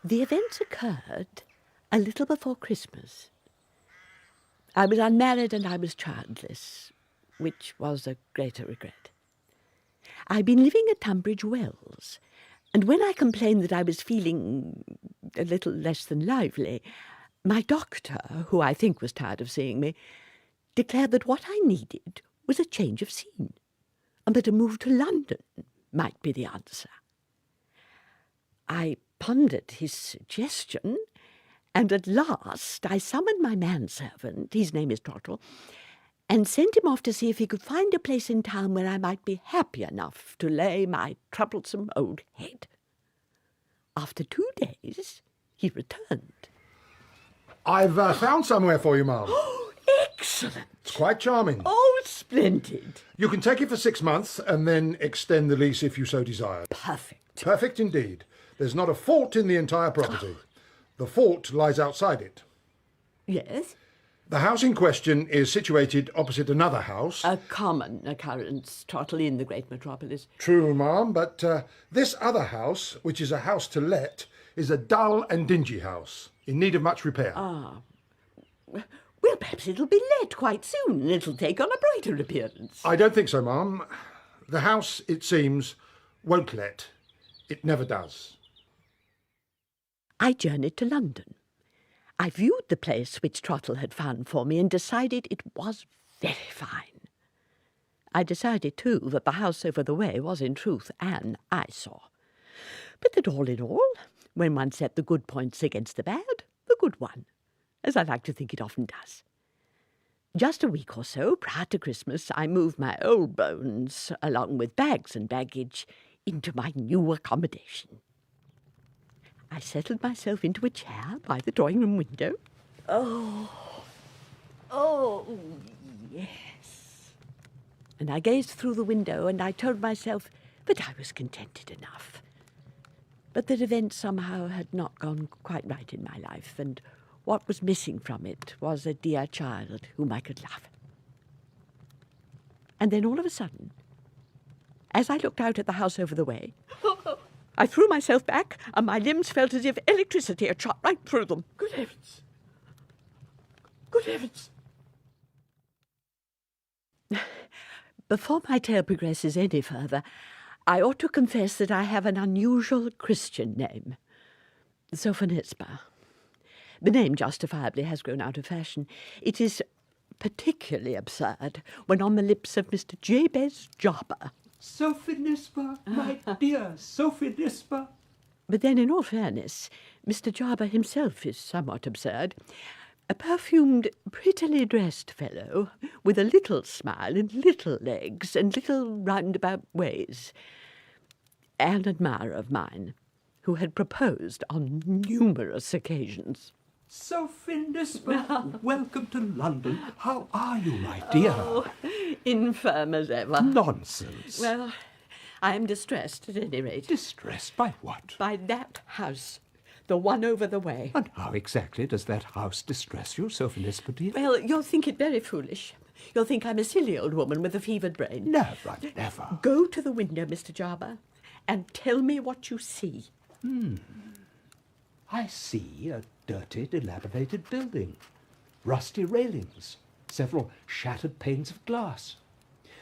The events occurred a little before Christmas. I was unmarried and I was childless, which was a greater regret. I'd been living at Tunbridge Wells, and when I complained that I was feeling a little less than lively, my doctor, who I think was tired of seeing me, declared that what I needed was a change of scene, and that a move to London might be the answer. I pondered his suggestion, and at last I summoned my manservant, his name is Procter, and sent him off to see if he could find a place in town where I might be happy enough to lay my troublesome old head. After 2 days, he returned. I've found somewhere for you, ma'am. Oh, excellent! It's quite charming. Oh, splendid! You can take it for 6 months and then extend the lease if you so desire. Perfect. Perfect indeed. There's not a fault in the entire property. The fault lies outside it. Yes? The house in question is situated opposite another house. A common occurrence, Trottle, in the great metropolis. True, ma'am, but this other house, which is a house to let, is a dull and dingy house, in need of much repair. Ah. Well, perhaps it'll be let quite soon, and it'll take on a brighter appearance. I don't think so, ma'am. The house, it seems, won't let. It never does. I journeyed to London. I viewed the place which Trottle had found for me and decided it was very fine. I decided, too, that the house over the way was in truth an eyesore. But that all in all, when one set the good points against the bad, the good won, as I like to think it often does. Just a week or so prior to Christmas, I moved my old bones, along with bags and baggage, into my new accommodation. I settled myself into a chair by the drawing-room window. Oh, yes. And I gazed through the window, and I told myself that I was contented enough. But that events somehow had not gone quite right in my life, and what was missing from it was a dear child whom I could love. And then all of a sudden, as I looked out at the house over the way, I threw myself back, and my limbs felt as if electricity had shot right through them. Good heavens! Good heavens! Before my tale progresses any further, I ought to confess that I have an unusual Christian name, Sophonisba. The name justifiably has grown out of fashion. It is particularly absurd when on the lips of Mr. Jabez Jarber. Sophonisba, my dear Sophonisba. But then, in all fairness, Mr. Jarber himself is somewhat absurd. A perfumed, prettily dressed fellow with a little smile and little legs and little roundabout ways. An admirer of mine who had proposed on numerous occasions. Sophonisba, welcome to London. How are you, my dear? Oh, infirm as ever. Nonsense. Well, I am distressed at any rate. Distressed by what? By that house, the one over the way. And how exactly does that house distress you, Sophonisba, dear? Well, you'll think it very foolish. You'll think I'm a silly old woman with a fevered brain. Never, never. Go to the window, Mr. Jarber, and tell me what you see. I see a dirty, dilapidated building, rusty railings, several shattered panes of glass.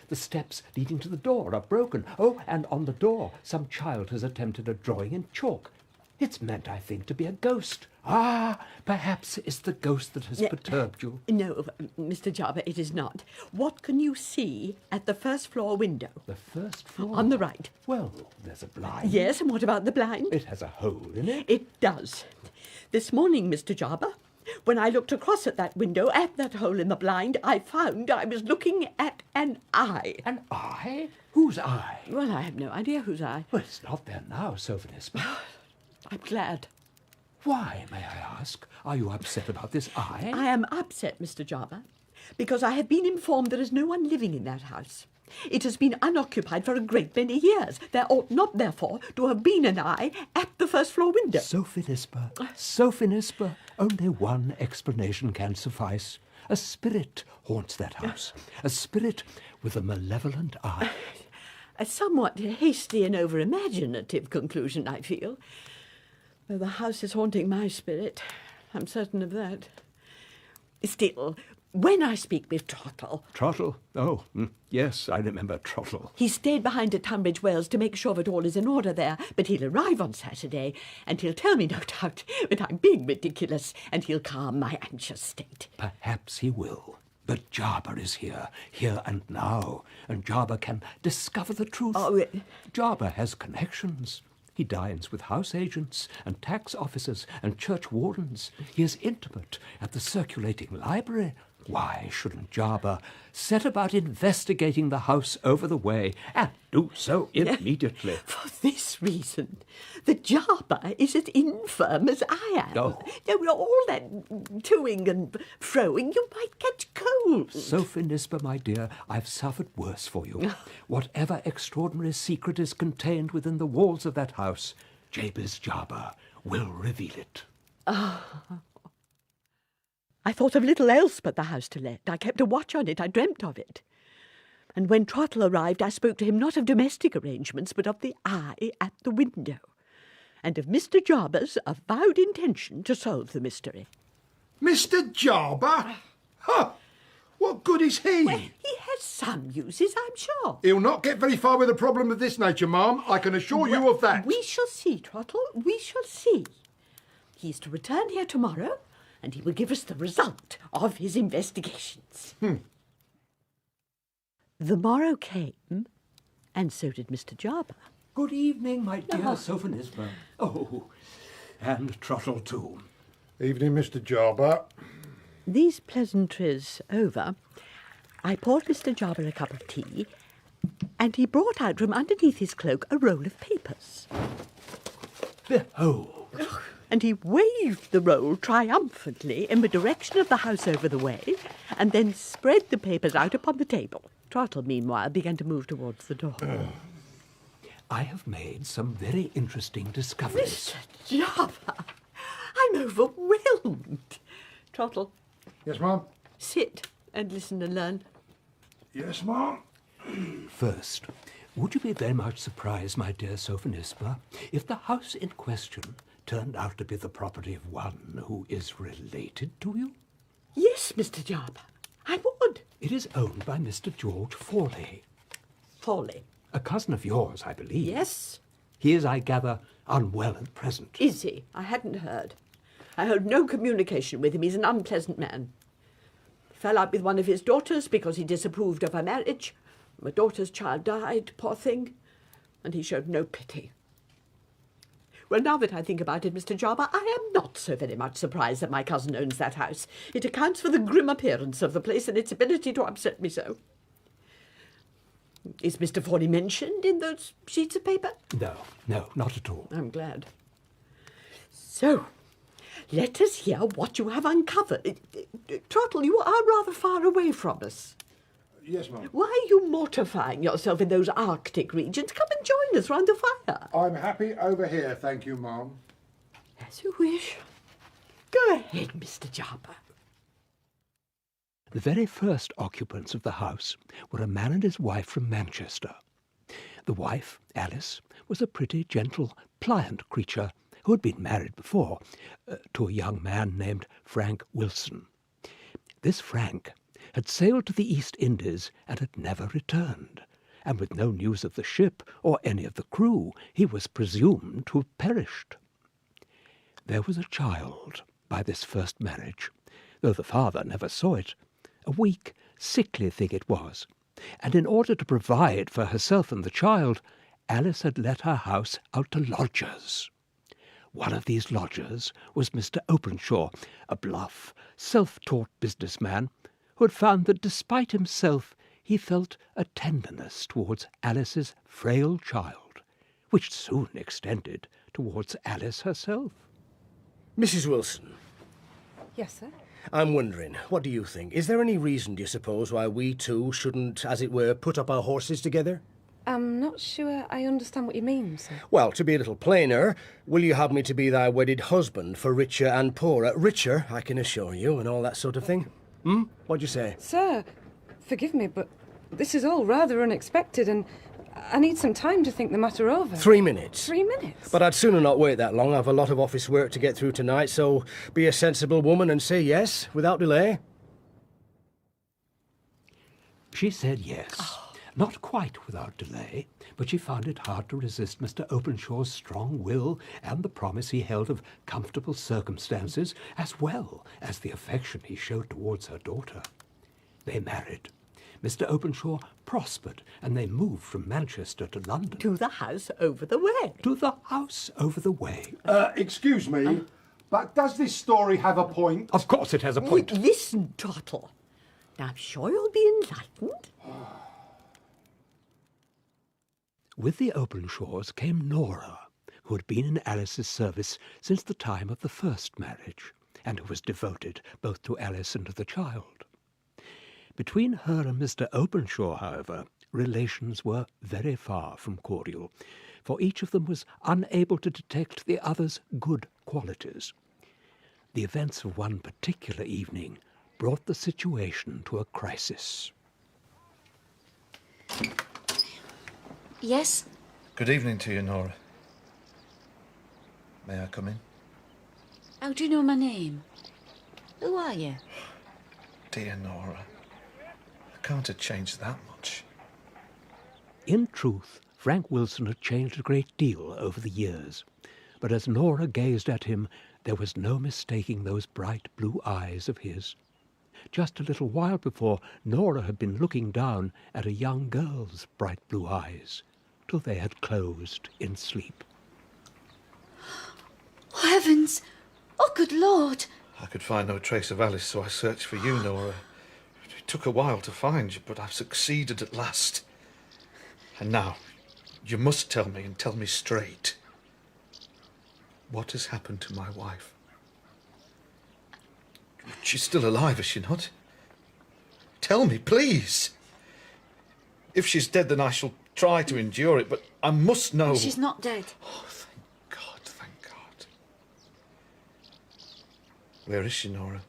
The steps leading to the door are broken. Oh, and on the door some child has attempted a drawing in chalk. It's meant, I think, to be a ghost. Ah, perhaps it's the ghost that has perturbed you. No, Mr. Jarber, it is not. What can you see at the first-floor window? The first floor? On the right. Well, there's a blind. Yes, and what about the blind? It has a hole in it. It does. This morning, Mr. Jarber, when I looked across at that window, at that hole in the blind, I found I was looking at an eye. An eye? Whose eye? Well, I have no idea whose eye. Well, it's not there now, Sophonisba. I'm glad. Why, may I ask? Are you upset about this eye? I am upset, Mr. Jarber, because I have been informed there is no one living in that house. It has been unoccupied for a great many years. There ought not, therefore, to have been an eye at the first-floor window. Sophonisba, Sophonisba, only one explanation can suffice. A spirit haunts that house. A spirit with a malevolent eye. A somewhat hasty and over-imaginative conclusion, I feel. Well, the house is haunting my spirit. I'm certain of that. Still, when I speak with Trottle... Trottle? Oh, yes, I remember Trottle. He stayed behind at Tunbridge Wells to make sure that all is in order there, but he'll arrive on Saturday, and he'll tell me, no doubt, that I'm being ridiculous, and he'll calm my anxious state. Perhaps he will. But Jarber is here and now, and Jarber can discover the truth. Oh, Jarber has connections. He dines with house agents and tax officers and church wardens. He is intimate at the circulating library. Why shouldn't Jarber set about investigating the house over the way, and do so immediately? For this reason, the Jarber is as infirm as I am. Oh. All that toing and froing, you might catch cold. Sophie Nisber, my dear, I've suffered worse for you. Whatever extraordinary secret is contained within the walls of that house, Jabez Jarber will reveal it. I thought of little else but the house to let. I kept a watch on it. I dreamt of it. And when Trottle arrived, I spoke to him not of domestic arrangements, but of the eye at the window, and of Mr. Jarber's avowed intention to solve the mystery. Mr. Jarber? Huh! What good is he? Well, he has some uses, I'm sure. He'll not get very far with a problem of this nature, ma'am. I can assure you of that. We shall see, Trottle. We shall see. He's to return here tomorrow, and he will give us the result of his investigations. The morrow came, and so did Mr. Jarber. Good evening, my dear Sophie Nisber. Oh, and Trottle too. Evening, Mr. Jarber. These pleasantries over, I poured Mr. Jarber a cup of tea, and he brought out from underneath his cloak a roll of papers. Behold. And he waved the roll triumphantly in the direction of the house over the way, and then spread the papers out upon the table. Trottle, meanwhile, began to move towards the door. I have made some very interesting discoveries. Mr. Jarber, I'm overwhelmed. Trottle, Yes, ma'am? sit and listen and learn. Yes, ma'am? First, would you be very much surprised, my dear Sophie Nisber, if the house in question turned out to be the property of one who is related to you? Yes, Mr. Jarber, I would. It is owned by Mr. George Fawley, Folly. a cousin of yours, I believe. Yes? He is, I gather, unwell at present. Is he? I hadn't heard. I hold no communication with him. He's an unpleasant man. Fell out with one of his daughters because he disapproved of her marriage. My daughter's child died, poor thing, and he showed no pity. Well, now that I think about it, Mr. Jarber, I am not so very much surprised that my cousin owns that house. It accounts for the grim appearance of the place and its ability to upset me so. Is Mr. Fawley mentioned in those sheets of paper? No, not at all. I'm glad. So, let us hear what you have uncovered. Trottle, you are rather far away from us. Yes, ma'am. Why are you mortifying yourself in those Arctic regions? Come and join us round the fire. I'm happy over here, thank you, ma'am. As you wish. Go ahead, Mr. Jarber. The very first occupants of the house were a man and his wife from Manchester. The wife, Alice, was a pretty, gentle, pliant creature who had been married before to a young man named Frank Wilson. This Frank had sailed to the East Indies and had never returned, and with no news of the ship or any of the crew, he was presumed to have perished. There was a child by this first marriage, though the father never saw it. A weak, sickly thing it was, and in order to provide for herself and the child, Alice had let her house out to lodgers. One of these lodgers was Mr. Openshaw, a bluff, self-taught businessman, who had found that despite himself he felt a tenderness towards Alice's frail child, which soon extended towards Alice herself. Mrs. Wilson, Yes, sir? I'm wondering, what do you think? Is there any reason, do you suppose, why we two shouldn't, as it were, put up our horses together? I'm not sure I understand what you mean, sir. Well, to be a little plainer, will you have me to be thy wedded husband for richer and poorer? Richer, I can assure you, and all that sort of thing. What'd you say? Sir, forgive me, but this is all rather unexpected, and I need some time to think the matter over. 3 minutes. 3 minutes? But I'd sooner not wait that long. I've a lot of office work to get through tonight, so be a sensible woman and say yes, without delay. She said yes. Not quite without delay, but she found it hard to resist Mr. Openshaw's strong will and the promise he held of comfortable circumstances, as well as the affection he showed towards her daughter. They married. Mr. Openshaw prospered, and they moved from Manchester to London. To the house over the way. To the house over the way. Excuse me, but does this story have a point? Of course it has a point. Listen, Trottle. Now, I'm sure you'll be enlightened. With the Openshaws came Nora, who had been in Alice's service since the time of the first marriage, and who was devoted both to Alice and to the child. Between her and Mr. Openshaw, however, relations were very far from cordial, for each of them was unable to detect the other's good qualities. The events of one particular evening brought the situation to a crisis. Yes? Good evening to you, Nora. May I come in? How do you know my name? Who are you? Dear Nora, I can't have changed that much. In truth, Frank Wilson had changed a great deal over the years, but as Nora gazed at him, there was no mistaking those bright blue eyes of his. Just a little while before, Nora had been looking down at a young girl's bright blue eyes, till they had closed in sleep. Oh, heavens! Oh, good Lord! I could find no trace of Alice, so I searched for you, Nora. It took a while to find you, but I've succeeded at last. And now, you must tell me, and tell me straight. What has happened to my wife? She's still alive, is she not? Tell me, please. If she's dead, then I shall try to endure it, but I must know. She's not dead. Oh, thank God, thank God. Where is she, Nora?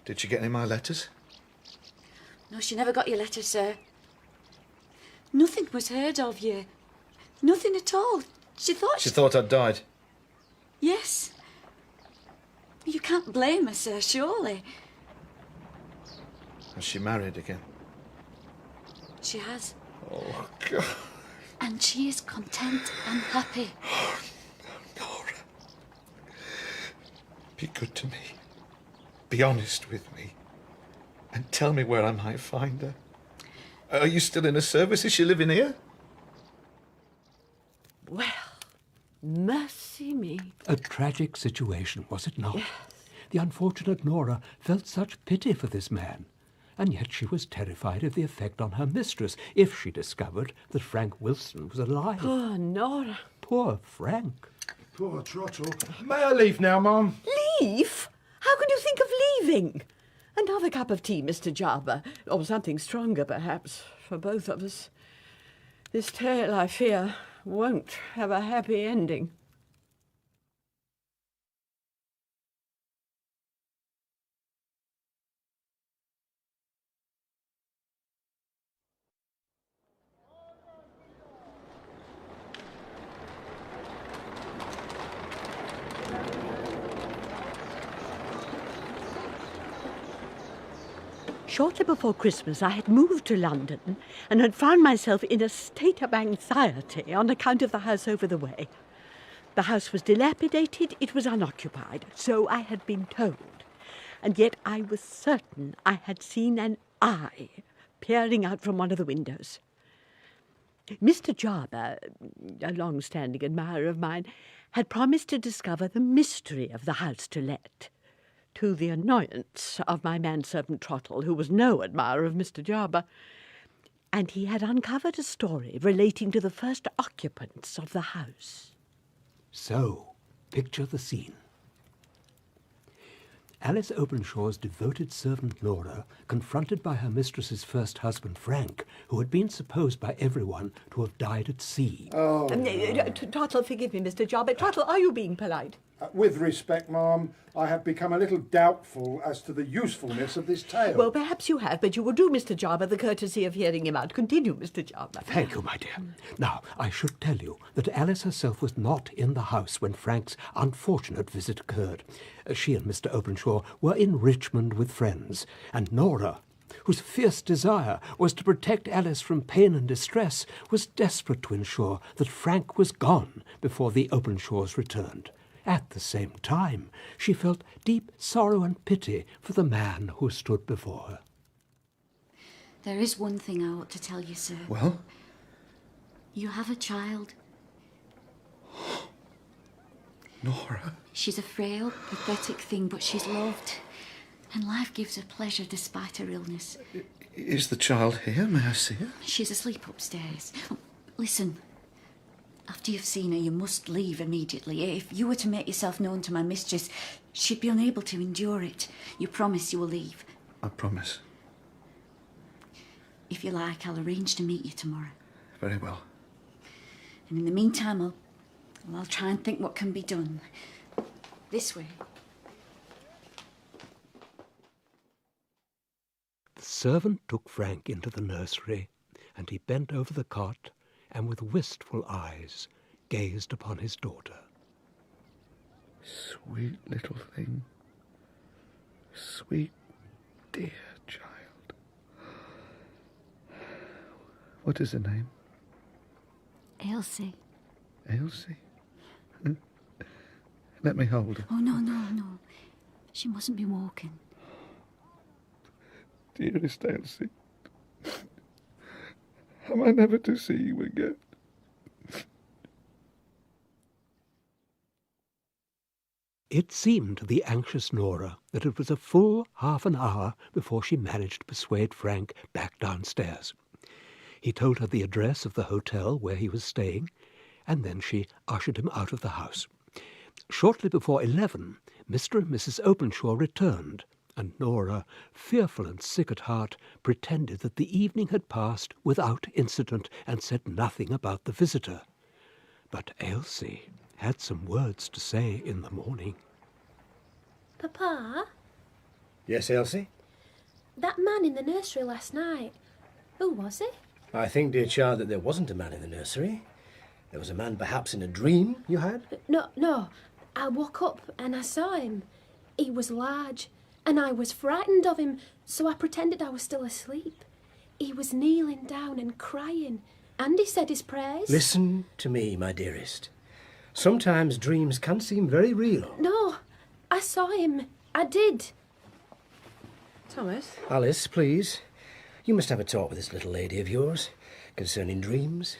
Did she get any of my letters? No, she never got your letter, sir. Nothing was heard of you. Nothing at all. She thought I'd died. Yes. You can't blame her, sir, surely. Has she married again? She has. Oh, God. And she is content and happy. Nora. Be good to me. Be honest with me. And tell me where I might find her. Are you still in her service? Is she living here? Well, mercy me. A tragic situation, was it not? Yes. The unfortunate Nora felt such pity for this man, and yet she was terrified of the effect on her mistress if she discovered that Frank Wilson was alive. Poor Nora. Poor Frank. Poor Trottle. May I leave now, Mum? Leave? How can you think of leaving? Another cup of tea, Mr. Jarber, or something stronger, perhaps, for both of us. This tale, I fear, won't have a happy ending. Shortly before Christmas, I had moved to London and had found myself in a state of anxiety on account of the house over the way. The house was dilapidated, it was unoccupied, so I had been told. And yet I was certain I had seen an eye peering out from one of the windows. Mr. Jarber, a long-standing admirer of mine, had promised to discover the mystery of the house to let, to the annoyance of my manservant Trottle, who was no admirer of Mr. Jarber, and he had uncovered a story relating to the first occupants of the house. So, picture the scene. Alice Openshaw's devoted servant Nora, confronted by her mistress's first husband Frank, who had been supposed by everyone to have died at sea. Trottle, forgive me, Mr. Jarber. Trottle, are you being polite? With respect, ma'am, I have become a little doubtful as to the usefulness of this tale. Well, perhaps you have, but you will do Mr. Jarber the courtesy of hearing him out. Continue, Mr. Jarber. Thank you, my dear. Now, I should tell you that Alice herself was not in the house when Frank's unfortunate visit occurred. She and Mr. Openshaw were in Richmond with friends, and Nora, whose fierce desire was to protect Alice from pain and distress, was desperate to ensure that Frank was gone before the Openshaws returned. At the same time, she felt deep sorrow and pity for the man who stood before her. There is one thing I ought to tell you, sir. Well? You have a child. Nora? She's a frail, pathetic thing, but she's loved. And life gives her pleasure despite her illness. Is the child here? May I see her? She's asleep upstairs. Listen. After you've seen her, you must leave immediately. If you were to make yourself known to my mistress, she'd be unable to endure it. You promise you will leave? I promise. If you like, I'll arrange to meet you tomorrow. Very well. And in the meantime, I'll try and think what can be done. This way. The servant took Frank into the nursery, and he bent over the cot and with wistful eyes gazed upon his daughter. Sweet little thing. Sweet, dear child. What is her name? Elsie. Elsie? Let me hold her. Oh, no. She mustn't be walking. Dearest Elsie, am I never to see you again? It seemed to the anxious Nora that it was a full half an hour before she managed to persuade Frank back downstairs. He told her the address of the hotel where he was staying, and then she ushered him out of the house. Shortly before 11, Mr. and Mrs. Openshaw returned, and Nora, fearful and sick at heart, pretended that the evening had passed without incident and said nothing about the visitor. But Elsie had some words to say in the morning. Papa, Yes, Elsie? that man in the nursery last night, who was he? I think, dear child, that there wasn't a man in the nursery. There was a man perhaps in a dream you had. No, I woke up and I saw him. He was large, and I was frightened of him, so I pretended I was still asleep. He was kneeling down and crying, and he said his prayers. Listen to me, my dearest. Sometimes dreams can seem very real. No, I saw him. I did. Thomas? Alice, please. You must have a talk with this little lady of yours concerning dreams.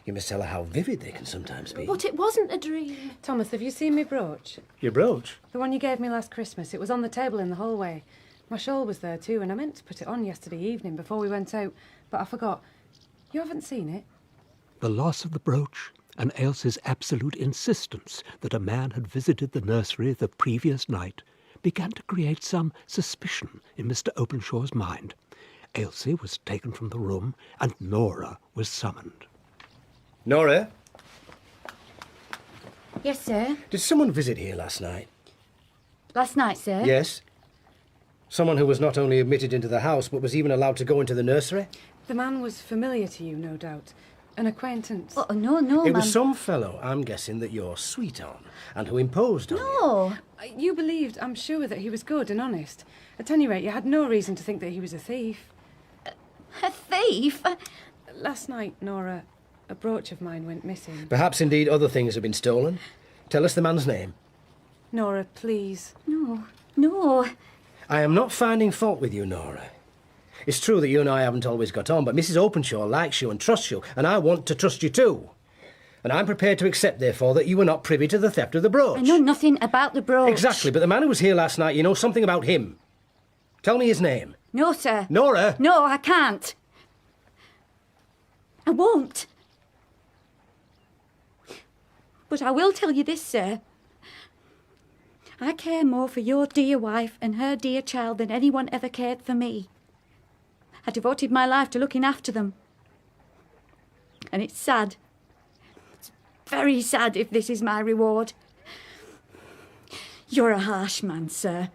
You must tell her how vivid they can sometimes be. But it wasn't a dream. Thomas, have you seen me brooch? Your brooch? The one you gave me last Christmas. It was on the table in the hallway. My shawl was there too, and I meant to put it on yesterday evening before we went out, but I forgot. You haven't seen it? The loss of the brooch and Elsie's absolute insistence that a man had visited the nursery the previous night began to create some suspicion in Mr. Openshaw's mind. Elsie was taken from the room, and Nora was summoned. Nora, Yes, sir. did someone visit here last night? Last night, sir? Yes. Someone who was not only admitted into the house, but was even allowed to go into the nursery? The man was familiar to you, no doubt. An acquaintance. Oh, no, It ma'am. was some fellow, I'm guessing, that you're sweet on, and who imposed on you. No. You believed, I'm sure, that he was good and honest. At any rate, you had no reason to think that he was a thief. A thief? Last night, Nora, a brooch of mine went missing. Perhaps indeed other things have been stolen. Tell us the man's name. Nora, please. No. I am not finding fault with you, Nora. It's true that you and I haven't always got on, but Mrs. Openshaw likes you and trusts you, and I want to trust you too. And I'm prepared to accept, therefore, that you were not privy to the theft of the brooch. I know nothing about the brooch. Exactly, but the man who was here last night, you know something about him. Tell me his name. No, sir. Nora! No, I can't. I won't. But I will tell you this, sir. I care more for your dear wife and her dear child than anyone ever cared for me. I devoted my life to looking after them. And it's sad. It's very sad if this is my reward. You're a harsh man, sir.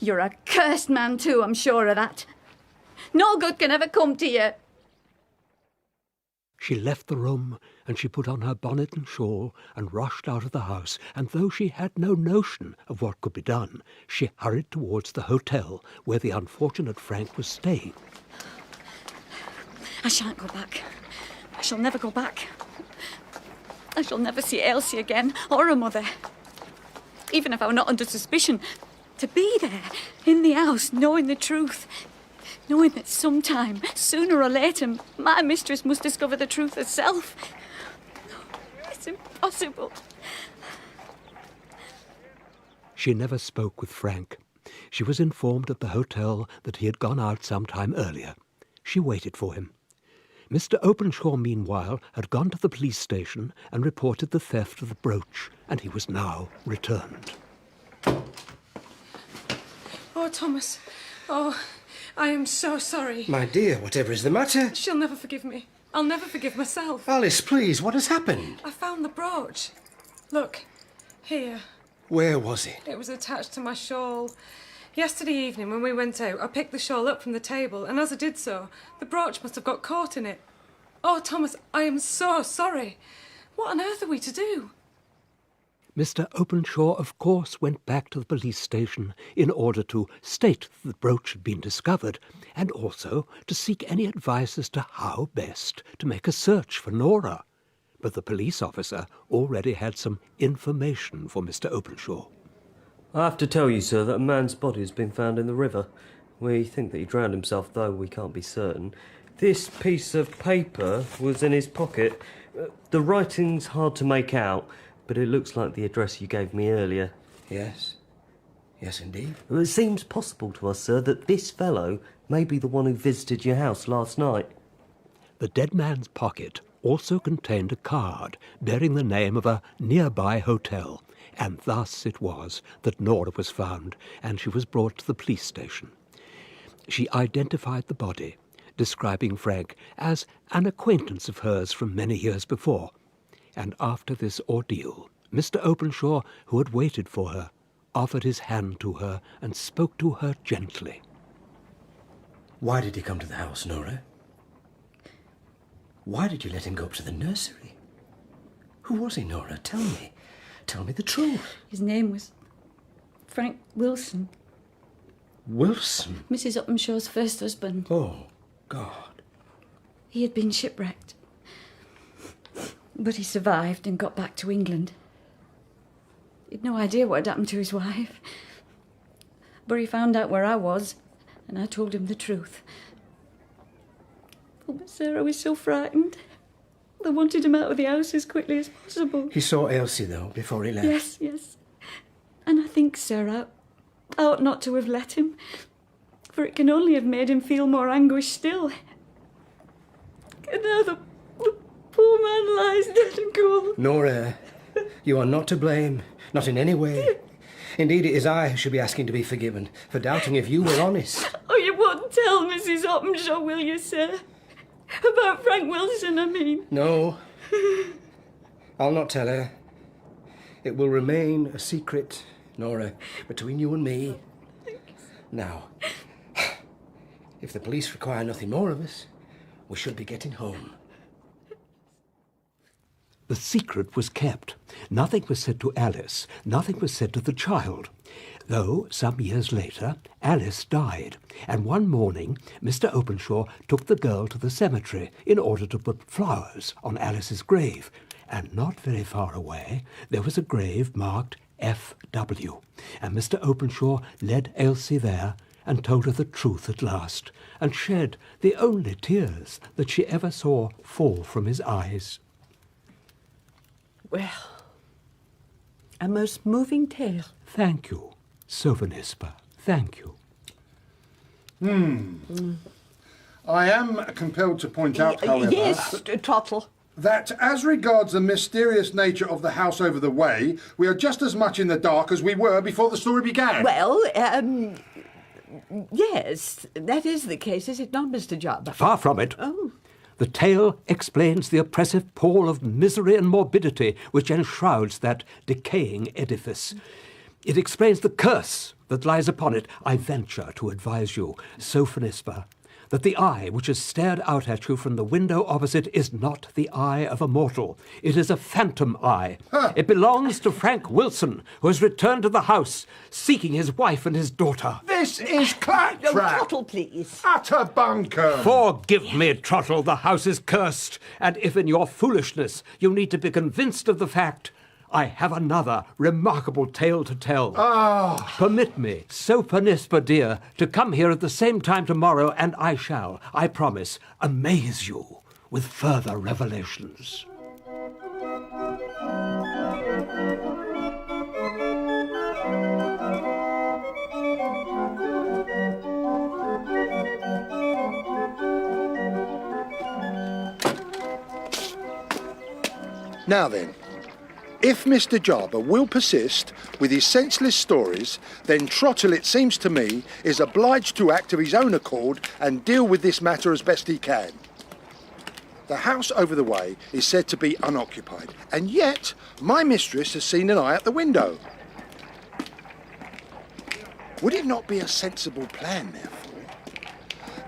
You're a cursed man too, I'm sure of that. No good can ever come to you. She left the room, and she put on her bonnet and shawl and rushed out of the house, and though she had no notion of what could be done, she hurried towards the hotel where the unfortunate Frank was staying. I shan't go back. I shall never go back. I shall never see Elsie again, or her mother. Even if I were not under suspicion, to be there, in the house, knowing the truth, knowing that sometime, sooner or later, my mistress must discover the truth herself. It's impossible. She never spoke with Frank. She was informed at the hotel that he had gone out some time earlier. She waited for him. Mr. Openshaw, meanwhile, had gone to the police station and reported the theft of the brooch, and he was now returned. Oh, Thomas. Oh, I am so sorry. My dear, whatever is the matter? She'll never forgive me. I'll never forgive myself. Alice, please, what has happened? I found the brooch. Look, here. Where was it? It was attached to my shawl. Yesterday evening, when we went out, I picked the shawl up from the table, and as I did so, the brooch must have got caught in it. Oh, Thomas, I am so sorry. What on earth are we to do? Mr. Openshaw, of course, went back to the police station in order to state that the brooch had been discovered, and also to seek any advice as to how best to make a search for Nora. But the police officer already had some information for Mr. Openshaw. I have to tell you, sir, that a man's body has been found in the river. We think that he drowned himself, though we can't be certain. This piece of paper was in his pocket. The writing's hard to make out, but it looks like the address you gave me earlier. Yes. Yes, indeed. It seems possible to us, sir, that this fellow may be the one who visited your house last night. The dead man's pocket also contained a card bearing the name of a nearby hotel, and thus it was that Nora was found, and she was brought to the police station. She identified the body, describing Frank as an acquaintance of hers from many years before. And after this ordeal, Mr. Openshaw, who had waited for her, offered his hand to her and spoke to her gently. Why did he come to the house, Nora? Why did you let him go up to the nursery? Who was he, Nora? Tell me. Tell me the truth. His name was Frank Wilson. Wilson? Mrs. Uppenshaw's first husband. Oh, God. He had been shipwrecked. But he survived and got back to England. He'd no idea what had happened to his wife. But he found out where I was, and I told him the truth. Oh, but Sarah was so frightened. I wanted him out of the house as quickly as possible. He saw Elsie, though, before he left. Yes, yes. And I think, sir, I ought not to have let him, for it can only have made him feel more anguish still. And now the poor man lies dead and cold. Nora, you are not to blame, not in any way. Indeed, it is I who should be asking to be forgiven for doubting if you were honest. Oh, you won't tell Mrs. Openshaw, will you, sir? About Frank Wilson, I mean. No, I'll not tell her. It will remain a secret, Nora, between you and me. Now, if the police require nothing more of us, we should be getting home. The secret was kept. Nothing was said to Alice. Nothing was said to the child. Though, some years later, Alice died, and one morning Mr. Openshaw took the girl to the cemetery in order to put flowers on Alice's grave, and not very far away there was a grave marked F.W., and Mr. Openshaw led Elsie there and told her the truth at last, and shed the only tears that she ever saw fall from his eyes. Well, a most moving tale. Thank you, Sophonisba. Thank you. I am compelled to point out, however, Yes, Trottle. that as regards the mysterious nature of the house over the way, we are just as much in the dark as we were before the story began. Well, yes, that is the case, is it not, Mr. Jarber? Far from it. Oh. The tale explains the oppressive pall of misery and morbidity which enshrouds that decaying edifice. It explains the curse that lies upon it. I venture to advise you, Sophonisba, that the eye which has stared out at you from the window opposite is not the eye of a mortal. It is a phantom eye. It belongs to Frank Wilson, who has returned to the house, seeking his wife and his daughter. This is claptrap. Trottle, please. Utter bunkum. Forgive me, Trottle, the house is cursed, and if in your foolishness you need to be convinced of the fact, I have another remarkable tale to tell. Permit me, Sophonisba dear, to come here at the same time tomorrow, and I shall, I promise, amaze you with further revelations. Now then, if Mr. Jarber will persist with his senseless stories, then Trottle, it seems to me, is obliged to act of his own accord and deal with this matter as best he can. The house over the way is said to be unoccupied, and yet my mistress has seen an eye at the window. Would it not be a sensible plan, therefore,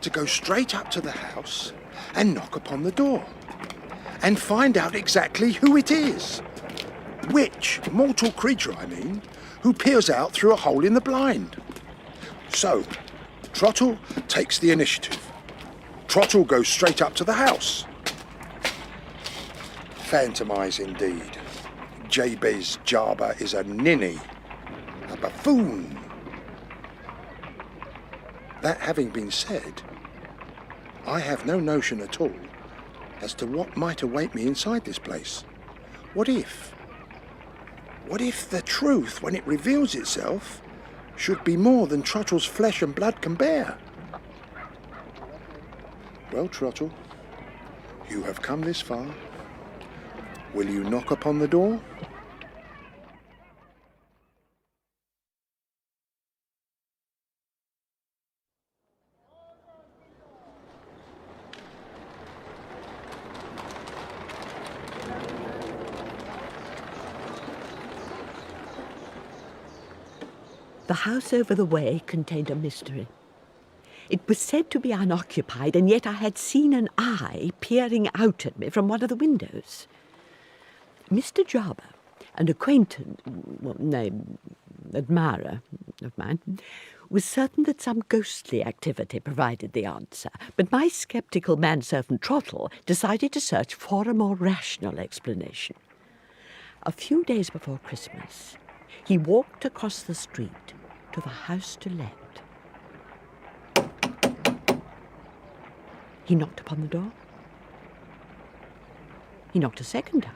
to go straight up to the house and knock upon the door, and find out exactly who it is? Which mortal creature, I mean, who peers out through a hole in the blind. So, Trottle takes the initiative. Trottle goes straight up to the house. Phantom eyes indeed. Jabez Jarber is a ninny, a buffoon. That having been said, I have no notion at all as to what might await me inside this place. What if the truth, when it reveals itself, should be more than Trottle's flesh and blood can bear? Well, Trottle, you have come this far. Will you knock upon the door? The house over the way contained a mystery. It was said to be unoccupied, and yet I had seen an eye peering out at me from one of the windows. Mr. Jarber, an acquaintance, admirer of mine, was certain that some ghostly activity provided the answer, but my sceptical manservant Trottle decided to search for a more rational explanation. A few days before Christmas, he walked across the street to the house to let. He knocked upon the door. He knocked a second time.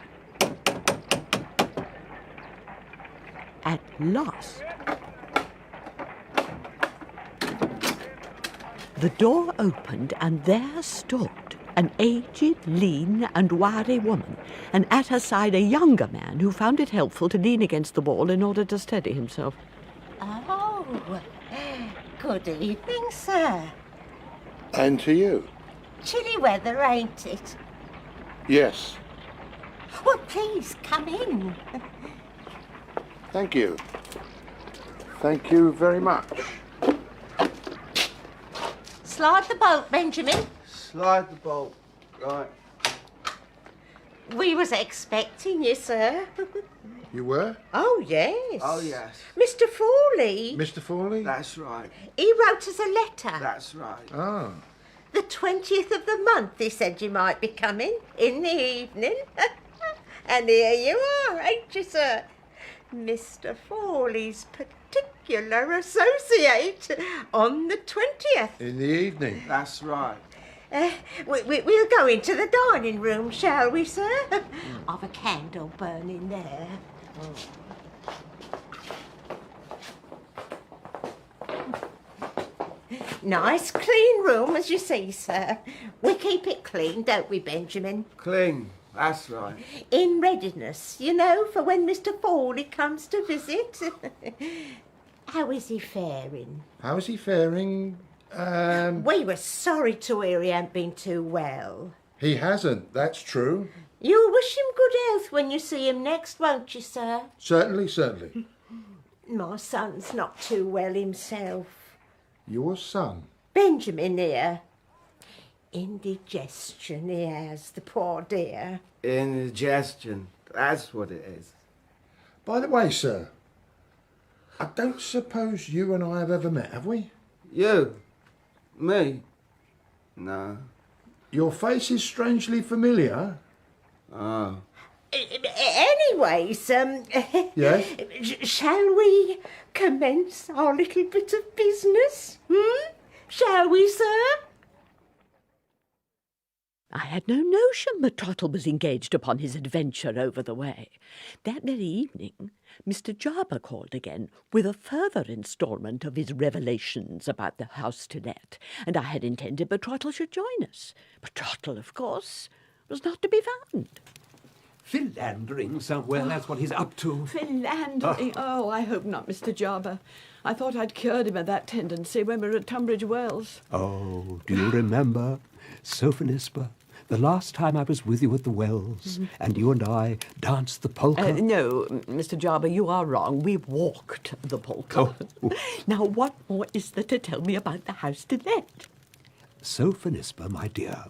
At last, the door opened, and there stood an aged, lean and wiry woman, and at her side a younger man who found it helpful to lean against the wall in order to steady himself. Oh, good evening, sir. And to you. Chilly weather, ain't it? Yes. Well, please, come in. Thank you. Thank you very much. Slide the bolt, Benjamin. Slide the bolt. Right. We was expecting you, sir. You were? Oh, yes. Oh, yes. Mr. Fawley. Mr. Fawley? That's right. He wrote us a letter. That's right. Ah. The 20th of the month, he said you might be coming, in the evening. And here you are, ain't you, sir? Mr. Fawley's particular associate on the 20th. In the evening? That's right. We'll go into the dining room, shall we, sir? I've a candle burning there. Nice, clean room, as you see, sir. We keep it clean, don't we, Benjamin? Clean. That's right. In readiness, you know, for when Mr. Fawley comes to visit. How is he faring? How is he faring? We were sorry to hear he hadn't been too well. He hasn't, that's true. You'll wish him good health when you see him next, won't you, sir? Certainly, certainly. My son's not too well himself. Your son? Benjamin here. Indigestion he has, the poor dear. Indigestion. That's what it is. By the way, sir, I don't suppose you and I have ever met, have we? You? Me? No. Your face is strangely familiar. Oh. Anyways, Yes? shall we commence our little bit of business? Shall we, sir? I had no notion that Trottle was engaged upon his adventure over the way. That very evening, Mr. Jarber called again with a further instalment of his revelations about the house to let, and I had intended that Trottle should join us. But Trottle, of course, was not to be found. Philandering somewhere, that's what he's up to. Philandering? Oh, I hope not, Mr. Jarber. I thought I'd cured him of that tendency when we were at Tunbridge Wells. Oh, do you remember, Sophonisba, the last time I was with you at the Wells, and you and I danced the polka? No, Mr. Jarber, you are wrong. We walked the polka. Oh. Now, what more is there to tell me about the house to let? Sophonisba, my dear,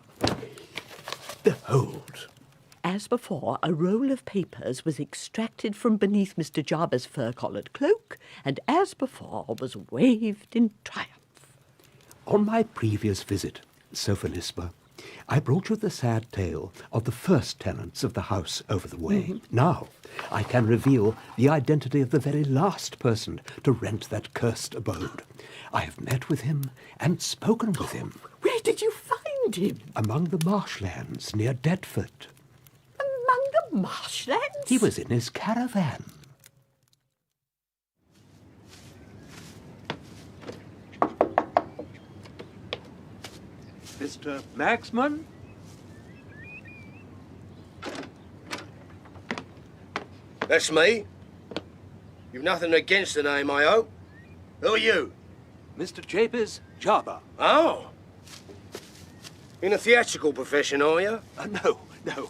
behold. As before, a roll of papers was extracted from beneath Mr. Jarber's fur-collared cloak, and as before was waved in triumph. On my previous visit, Sophonisba, I brought you the sad tale of the first tenants of the house over the way. Now, I can reveal the identity of the very last person to rent that cursed abode. I have met with him and spoken with him. Where did you find him? Among the marshlands near Deptford. Among the marshlands? He was in his caravan. Mr. Maxman? That's me. You've nothing against the name, I hope. Who are you? Mr. Jabez Jarber. Oh. In the theatrical profession, are you? No.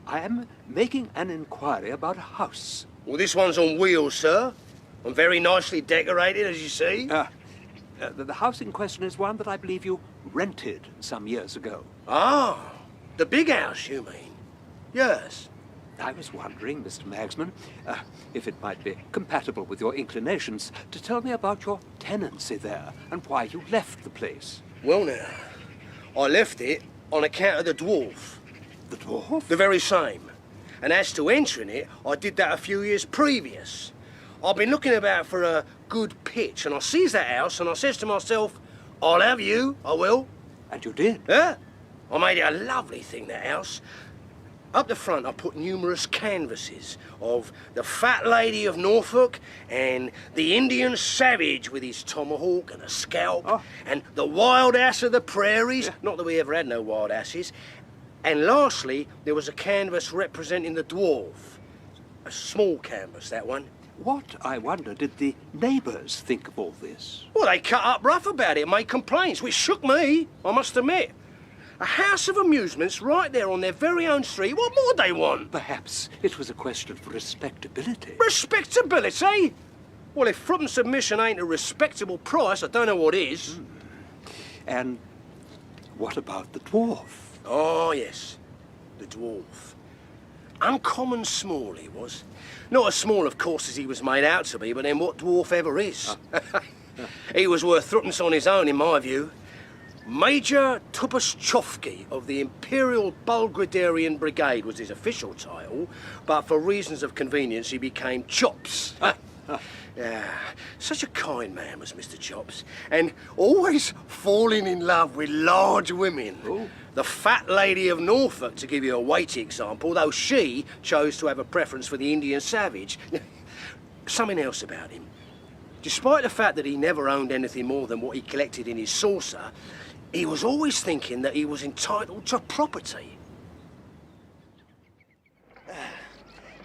I am making an inquiry about a house. Well, this one's on wheels, sir. And very nicely decorated, as you see. The house in question is one that I believe you rented some years ago. Ah, the big house, you mean? Yes. I was wondering, Mr. Magsman, if it might be compatible with your inclinations to tell me about your tenancy there and why you left the place. Well, now, I left it on account of the dwarf. The dwarf? The very same. And as to entering it, I did that a few years previous. I've been looking about for a good pitch, and I sees that house, and I says to myself, I'll have you, I will. And you did? Yeah. I made it a lovely thing, that house. Up the front, I put numerous canvases of the Fat Lady of Norfolk and the Indian Savage with his tomahawk and a scalp, and the Wild Ass of the Prairies, not that we ever had no wild asses, and lastly, there was a canvas representing the dwarf. A small canvas, that one. What, I wonder, did the neighbours think of all this? Well, they cut up rough about it, made complaints, which shook me, I must admit. A house of amusements right there on their very own street. What more do they want? Perhaps it was a question for respectability. Respectability? Well, if fruit and submission ain't a respectable price, I don't know what is. And what about the dwarf? Oh, yes, the dwarf. Uncommon small he was. Not as small, of course, as he was made out to be, but then what dwarf ever is? He was worth threepence on his own, in my view. Major Tupaschovsky of the Imperial Bulgarian Brigade was his official title, but for reasons of convenience he became Chops. Yeah, such a kind man was Mr. Chops, and always falling in love with large women. Ooh. The Fat Lady of Norfolk, to give you a weighty example, though she chose to have a preference for the Indian Savage. Something else about him. Despite the fact that he never owned anything more than what he collected in his saucer, he was always thinking that he was entitled to property.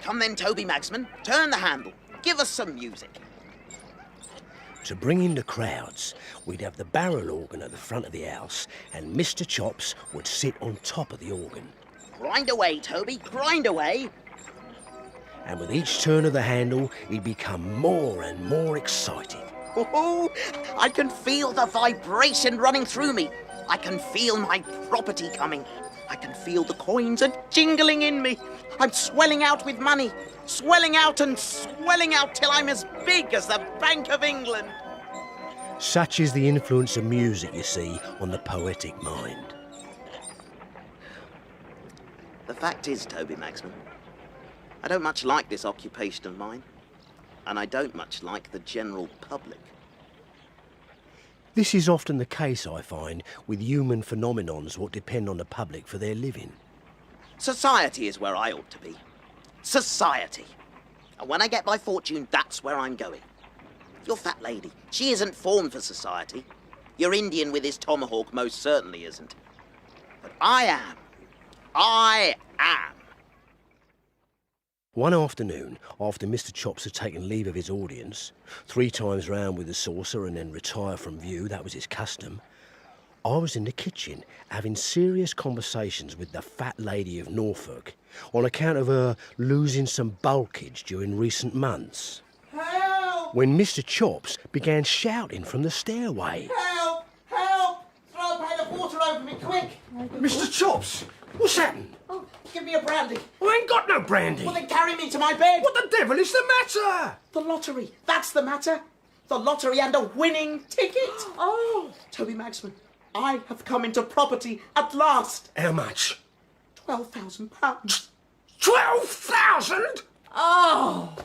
Come then, Toby Magsman. Turn the handle. Give us some music. To bring in the crowds, we'd have the barrel organ at the front of the house, and Mr. Chops would sit on top of the organ. Grind away, Toby. Grind away. and with each turn of the handle, he'd become more and more excited. Oh, I can feel the vibration running through me. I can feel my property coming. I can feel the coins are jingling in me. I'm swelling out with money. Swelling out and swelling out till I'm as big as the Bank of England. Such is the influence of music, you see, on the poetic mind. The fact is, Toby Maxman, I don't much like this occupation of mine. And I don't much like the general public. This is often the case, I find, with human phenomenons what depend on the public for their living. Society is where I ought to be. Society. And when I get my fortune, that's where I'm going. Your fat lady, she isn't formed for society. Your Indian with his tomahawk most certainly isn't. But I am. I am. One afternoon, after Mr. Chops had taken leave of his audience, 3 times round with the saucer and then retire from view, that was his custom, I was in the kitchen having serious conversations with the fat lady of Norfolk on account of her losing some bulkage during recent months. Help! When Mr. Chops began shouting from the stairway. Help! Help! Throw a pail of water over me, quick! Mr. Chops, what's happened? Oh, give me a brandy. I ain't got no brandy. Well, then carry me to my bed. What the devil is the matter? The lottery. That's the matter. The lottery and a winning ticket. Oh, Toby Maxman, I have come into property at last. How much? £12,000. 12,000? Oh,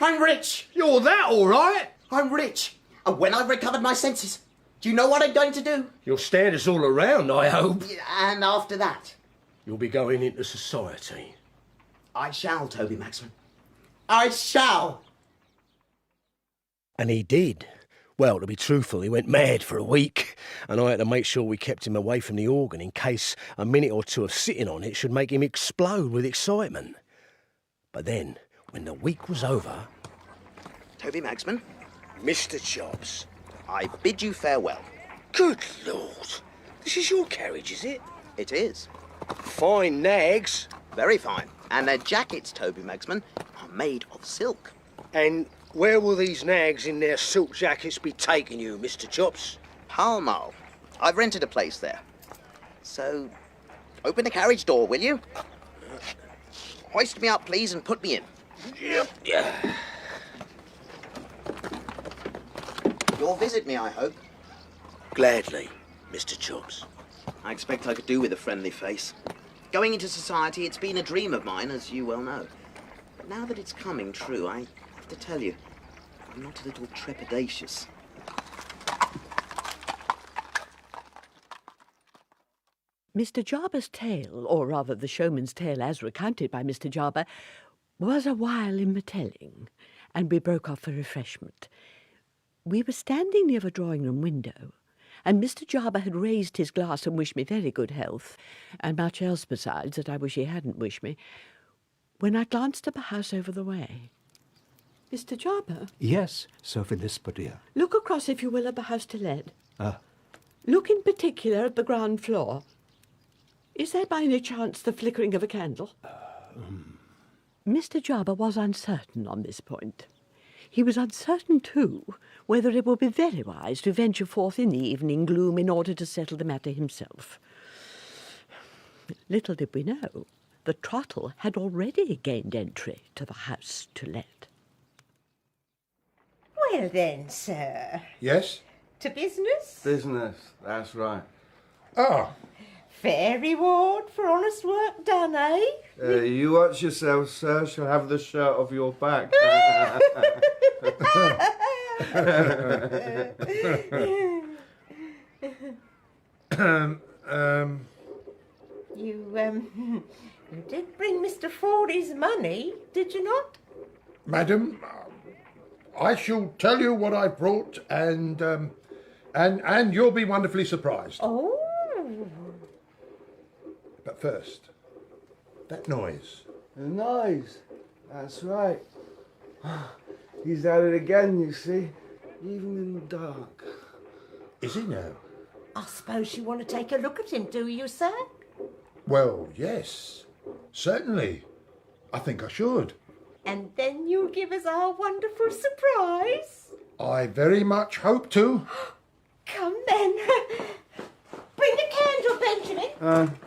I'm rich. You're that all right? I'm rich. And when I've recovered my senses, do you know what I'm going to do? You'll stand us all around, I hope. And after that? You'll be going into society. I shall, Toby Maxman. I shall. And he did. Well, to be truthful, he went mad for a week, and I had to make sure we kept him away from the organ in case a minute or two of sitting on it should make him explode with excitement. But then, when the week was over... Toby Maxman? Mr. Chops. I bid you farewell. Good Lord. This is your carriage, is it? It is. Fine nags. Very fine. And their jackets, Toby Maxman, are made of silk. And where will these nags in their silk jackets be taking you, Mr. Chops? Pall Mall. I've rented a place there. So, open the carriage door, will you? Hoist me up, please, and put me in. Yep. Yeah. You'll visit me, I hope. Gladly, Mr. Chops. I expect I could do with a friendly face. Going into society, it's been a dream of mine, as you well know. But now that it's coming true, I have to tell you, I'm not a little trepidatious. Mr. Jarber's tale, or rather the showman's tale as recounted by Mr. Jarber, was a while in the telling, and we broke off for refreshment. We were standing near the drawing-room window, and Mr. Jarber had raised his glass and wished me very good health, and much else besides that I wish he hadn't wished me, when I glanced at the house over the way. Mr. Jarber? Yes, Sophie Lisper, dear. Look across, if you will, at the house to let. Look in particular at the ground floor. Is there by any chance the flickering of a candle? Mr. Jarber was uncertain on this point. He was uncertain, too, whether it would be very wise to venture forth in the evening gloom in order to settle the matter himself. Little did we know that Trottle had already gained entry to the house to let. Well then, sir. Yes? To business? Business, that's right. Ah, Fair reward for honest work done, eh? You watch yourself, sir. She'll have the shirt off your back. You did bring Mr. Fordy's money, did you not? madam, I shall tell you what I brought, and you'll be wonderfully surprised. Oh. But first, that noise. The noise. That's right. He's at it again, you see. Even in the dark. Is he now? I suppose you want to take a look at him, do you, sir? Well, yes, certainly. I think I should. And then you'll give us our wonderful surprise. I very much hope to. Come then. Bring the candle, Benjamin.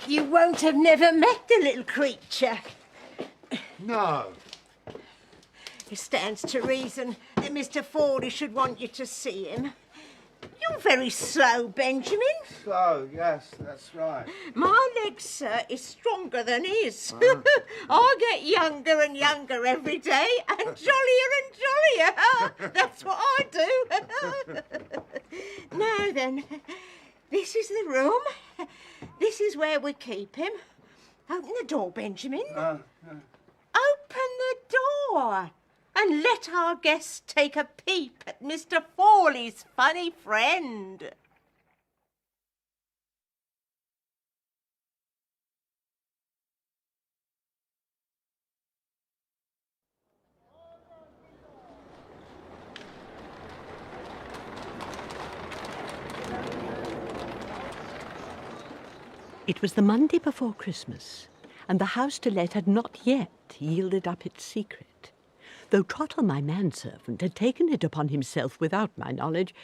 You won't have never met the little creature. No. It stands to reason that Mr. Forley should want you to see him. You're very slow, Benjamin. Slow, yes, that's right. My leg, sir, is stronger than his. I get younger and younger every day, and jollier and jollier. That's what I do. Now then, this is the room. This is where we keep him. Open the door, Benjamin. Open the door. And let our guests take a peep at Mr. Forley's funny friend. It was the Monday before Christmas, and the house to let had not yet yielded up its secret, though Trottle, my manservant, had taken it upon himself, without my knowledge,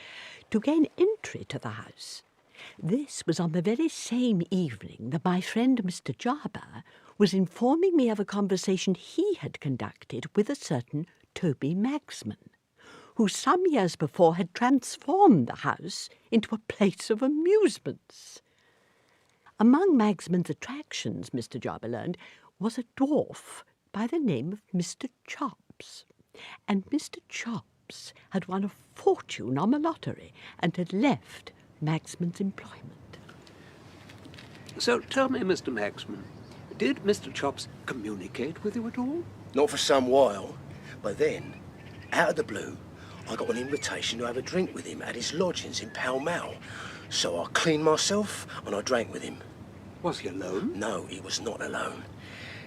to gain entry to the house. This was on the very same evening that my friend Mr. Jarber was informing me of a conversation he had conducted with a certain Toby Magsman, who some years before had transformed the house into a place of amusements. Among Magsman's attractions, Mr. Jarber learned, was a dwarf by the name of Mr. Chops, and Mr. Chops had won a fortune on the lottery and had left Magsman's employment. So tell me, Mr. Magsman, did Mr. Chops communicate with you at all? Not for some while, but then, out of the blue, I got an invitation to have a drink with him at his lodgings in Pall Mall. So I cleaned myself and I drank with him. Was he alone? No, he was not alone.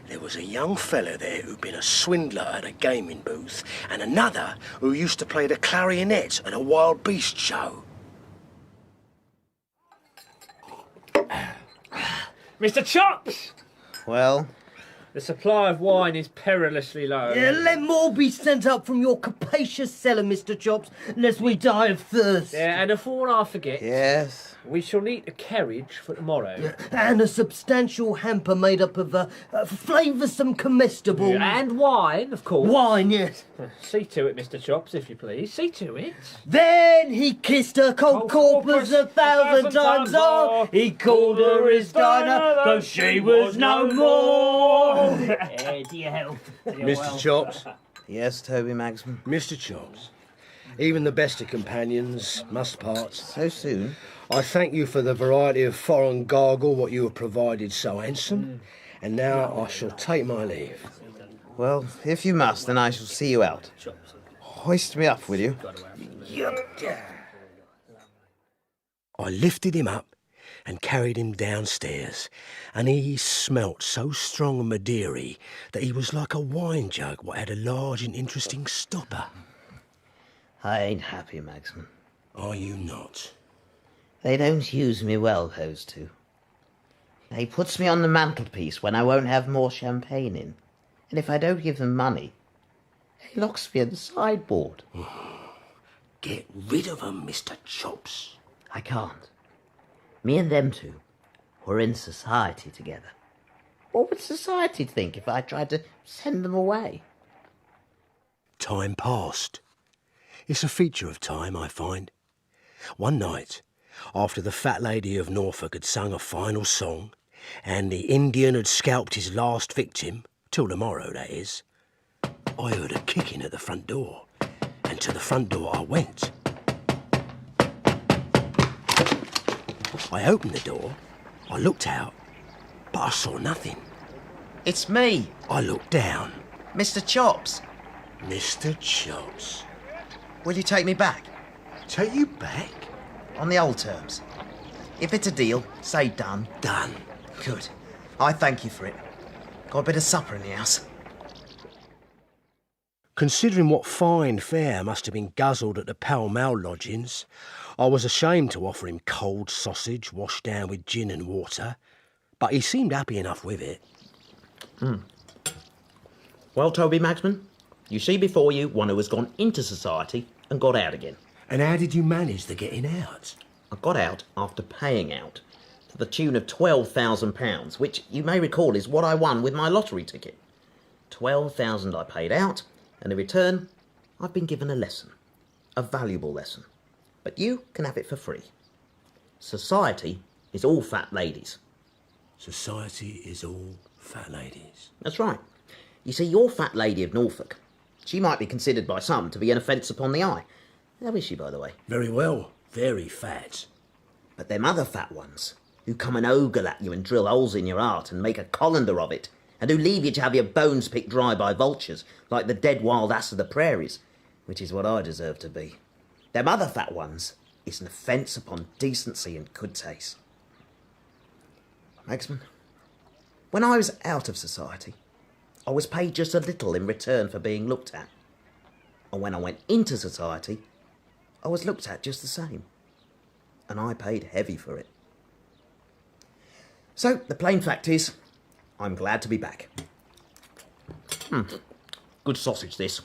There was a young fella there who'd been a swindler at a gaming booth, and another who used to play the clarinet at a wild beast show. Mr. Chops! Well? The supply of wine is perilously low. Yeah, let more be sent up from your capacious cellar, Mr. Chops, lest we die of thirst. Yeah, and before I forget... Yes? We shall need a carriage for tomorrow. Yeah, and a substantial hamper made up of flavoursome comestibles. Yeah, and wine, of course. Wine, yes. See to it, Mr. Chops, if you please. See to it. Then he kissed her cold corpus 1,000 times more. He called her his Dinah, though she was no more. To your health. Mr. Chops. Yes, Toby Magsman. Mr. Chops. Even the best of companions must part. So soon? I thank you for the variety of foreign gargle what you have provided so handsome, and now I shall take my leave. Well, if you must, then I shall see you out. Hoist me up, will you? I lifted him up and carried him downstairs, and he smelt so strong and Madeira that he was like a wine jug what had a large and interesting stopper. I ain't happy, Magsman. Are you not? They don't use me well, those two. They puts me on the mantelpiece when I won't have more champagne in. And if I don't give them money, they locks me in the sideboard. Get rid of 'em, Mr. Chops. I can't. Me and them two were in society together. What would society think if I tried to send them away? Time passed. It's a feature of time, I find. One night, after the fat lady of Norfolk had sung a final song, and the Indian had scalped his last victim, till tomorrow, that is, I heard a kicking at the front door, and to the front door I went. I opened the door, I looked out, but I saw nothing. It's me. I looked down. Mr. Chops. Mr. Chops. Will you take me back? Take you back? On the old terms. If it's a deal, say done. Done. Good. I thank you for it. Got a bit of supper in the house. Considering what fine fare must have been guzzled at the Pall Mall lodgings, I was ashamed to offer him cold sausage washed down with gin and water, But he seemed happy enough with it. Well, Toby Magsman, you see before you one who has gone into society and got out again. And how did you manage the getting out? I got out after paying out, to the tune of £12,000, which you may recall is what I won with my lottery ticket. 12,000 I paid out, and in return, I've been given a lesson. A valuable lesson. But you can have it for free. Society is all fat ladies. Society is all fat ladies. That's right. You see, your fat lady of Norfolk, she might be considered by some to be an offence upon the eye. How is she, by the way? Very well. Very fat. But them other fat ones, who come and ogle at you and drill holes in your heart and make a colander of it, and who leave you to have your bones picked dry by vultures, like the dead wild ass of the prairies, which is what I deserve to be. Them other fat ones is an offence upon decency and good taste. Magsman, when I was out of society, I was paid just a little in return for being looked at. And when I went into society, I was looked at just the same. And I paid heavy for it. So, the plain fact is, I'm glad to be back. Good sausage, this.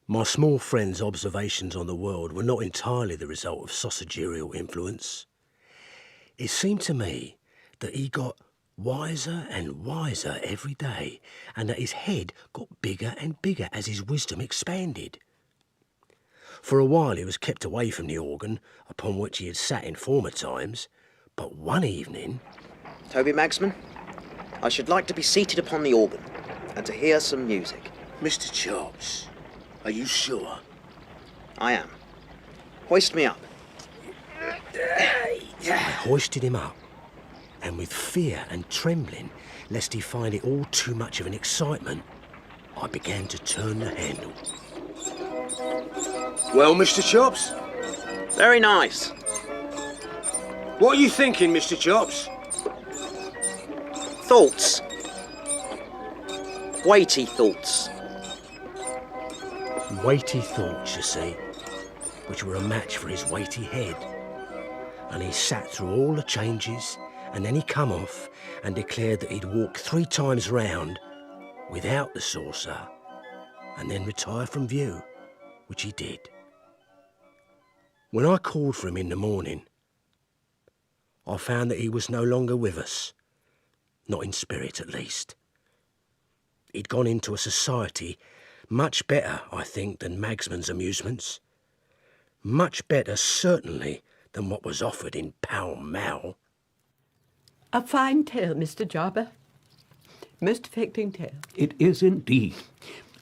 My small friend's observations on the world were not entirely the result of sausagerial influence. It seemed to me that he got wiser and wiser every day, and that his head got bigger and bigger as his wisdom expanded. For a while he was kept away from the organ, upon which he had sat in former times, but one evening... Toby Magsman, I should like to be seated upon the organ, and to hear some music. Mr. Chops, are you sure? I am. Hoist me up. I hoisted him up, and with fear and trembling, lest he find it all too much of an excitement, I began to turn the handle. Well, Mr. Chops? Very nice. What are you thinking, Mr. Chops? Thoughts. Weighty thoughts. Weighty thoughts, you see, which were a match for his weighty head. And he sat through all the changes, and then he come off and declared that he'd walk 3 times round without the saucer, and then retire from view, which he did. When I called for him in the morning, I found that he was no longer with us, not in spirit at least. He'd gone into a society much better, I think, than Magsman's amusements. Much better, certainly, than what was offered in Pall Mall. A fine tale, Mr. Jarber. Most affecting tale. It is indeed.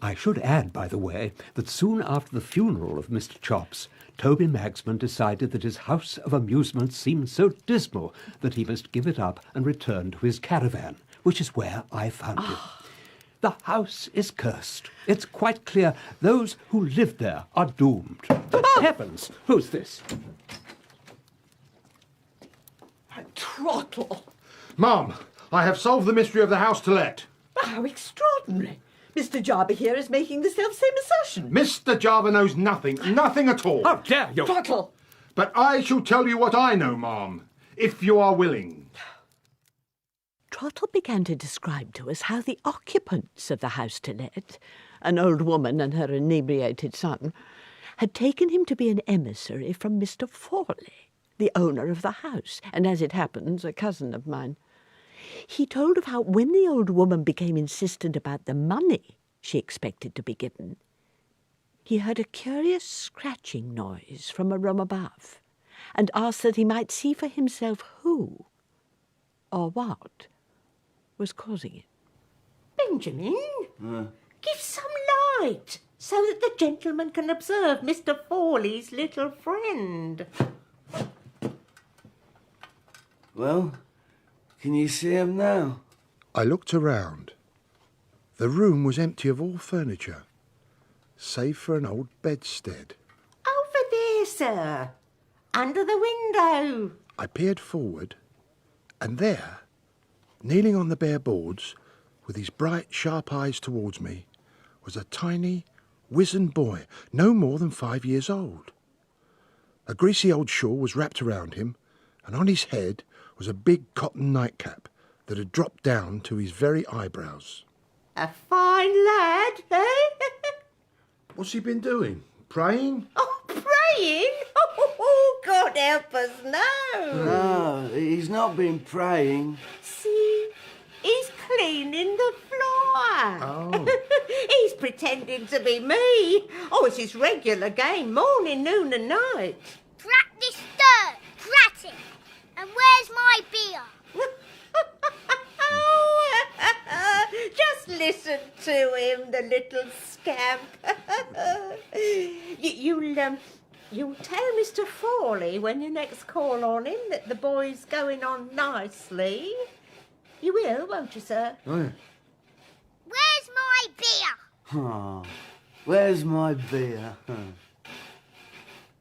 I should add, by the way, that soon after the funeral of Mr. Chops, Toby Magsman decided that his house of amusement seemed so dismal that he must give it up and return to his caravan, which is where I found him. The house is cursed. It's quite clear those who live there are doomed. Heavens! Who's this? Trottle! Mum, I have solved the mystery of the house to let. How extraordinary! Mr. Jarber here is making the self-same assertion. Mr. Jarber knows nothing, nothing at all. How dare you! Trottle! But I shall tell you what I know, ma'am, if you are willing. Trottle began to describe to us how the occupants of the house to let, an old woman and her inebriated son, had taken him to be an emissary from Mr. Fawley, the owner of the house, and as it happens, a cousin of mine. He told of how when the old woman became insistent about the money she expected to be given, he heard a curious scratching noise from a room above, and asked that he might see for himself who, or what, was causing it. Benjamin, give some light so that the gentleman can observe Mr. Fawley's little friend. Well, can you see him now? I looked around. The room was empty of all furniture, save for an old bedstead. Over there, sir, under the window. I peered forward, and there, kneeling on the bare boards, with his bright, sharp eyes towards me, was a tiny, wizened boy, no more than 5 years old. A greasy old shawl was wrapped around him, and on his head was a big cotton nightcap that had dropped down to his very eyebrows. A fine lad, eh? What's he been doing? Praying? Oh, praying? Oh, God help us, no. No, he's not been praying. See, he's cleaning the floor. Oh. He's pretending to be me. Oh, it's his regular game, morning, noon and night. Drat this dirt, drat it. And where's my beer? Just listen to him, the little scamp. You'll tell Mr. Fawley when you next call on him that the boy's going on nicely. You will, won't you, sir? Oh, yeah. Where's my beer? Oh, where's my beer?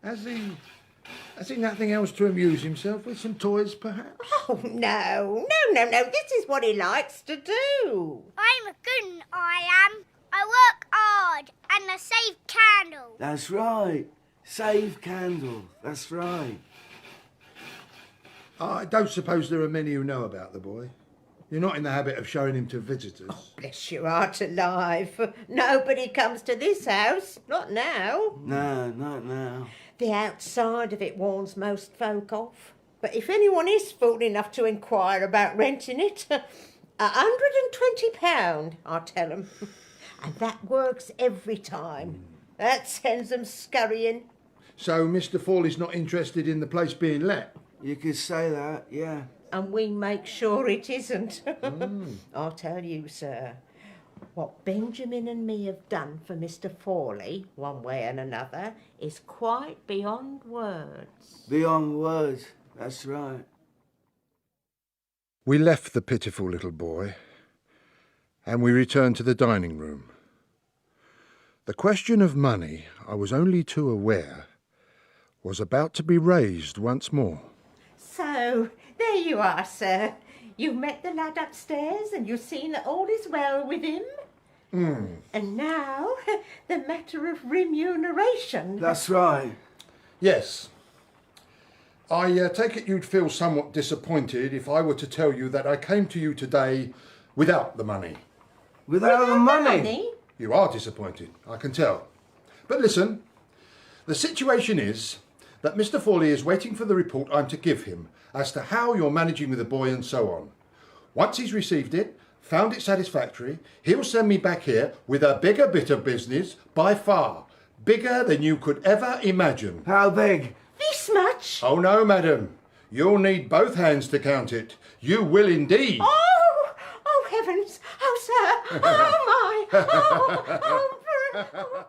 Has he nothing else to amuse himself with? Some toys, perhaps? Oh, no. This is what he likes to do. I'm a good un, I am. I work hard and I save candles. That's right. Save candles. That's right. I don't suppose there are many who know about the boy. You're not in the habit of showing him to visitors. Oh, bless your heart alive. Nobody comes to this house. Not now. No, not now. The outside of it warns most folk off. But if anyone is fool enough to inquire about renting it, £120, I'll tell them. And that works every time. That sends them scurrying. So Mr. Fawley's not interested in the place being let? You could say that, yeah. And we make sure it isn't. I'll tell you, sir, what Benjamin and me have done for Mr. Fawley, one way and another, is quite beyond words. Beyond words, that's right. We left the pitiful little boy and we returned to the dining room. The question of money, I was only too aware, was about to be raised once more. So, there you are, sir. You've met the lad upstairs and you've seen that all is well with him. And now, the matter of remuneration. That's right. Yes. I take it you'd feel somewhat disappointed if I were to tell you that I came to you today without the money. Without the money? You are disappointed, I can tell. But listen, the situation is that Mr. Fawley is waiting for the report I'm to give him as to how you're managing with the boy and so on. Once he's received it, found it satisfactory, he'll send me back here with a bigger bit of business, by far. Bigger than you could ever imagine. How big? This much? Oh no, madam. You'll need both hands to count it. You will indeed. Oh, heavens. Oh, sir. Oh, my.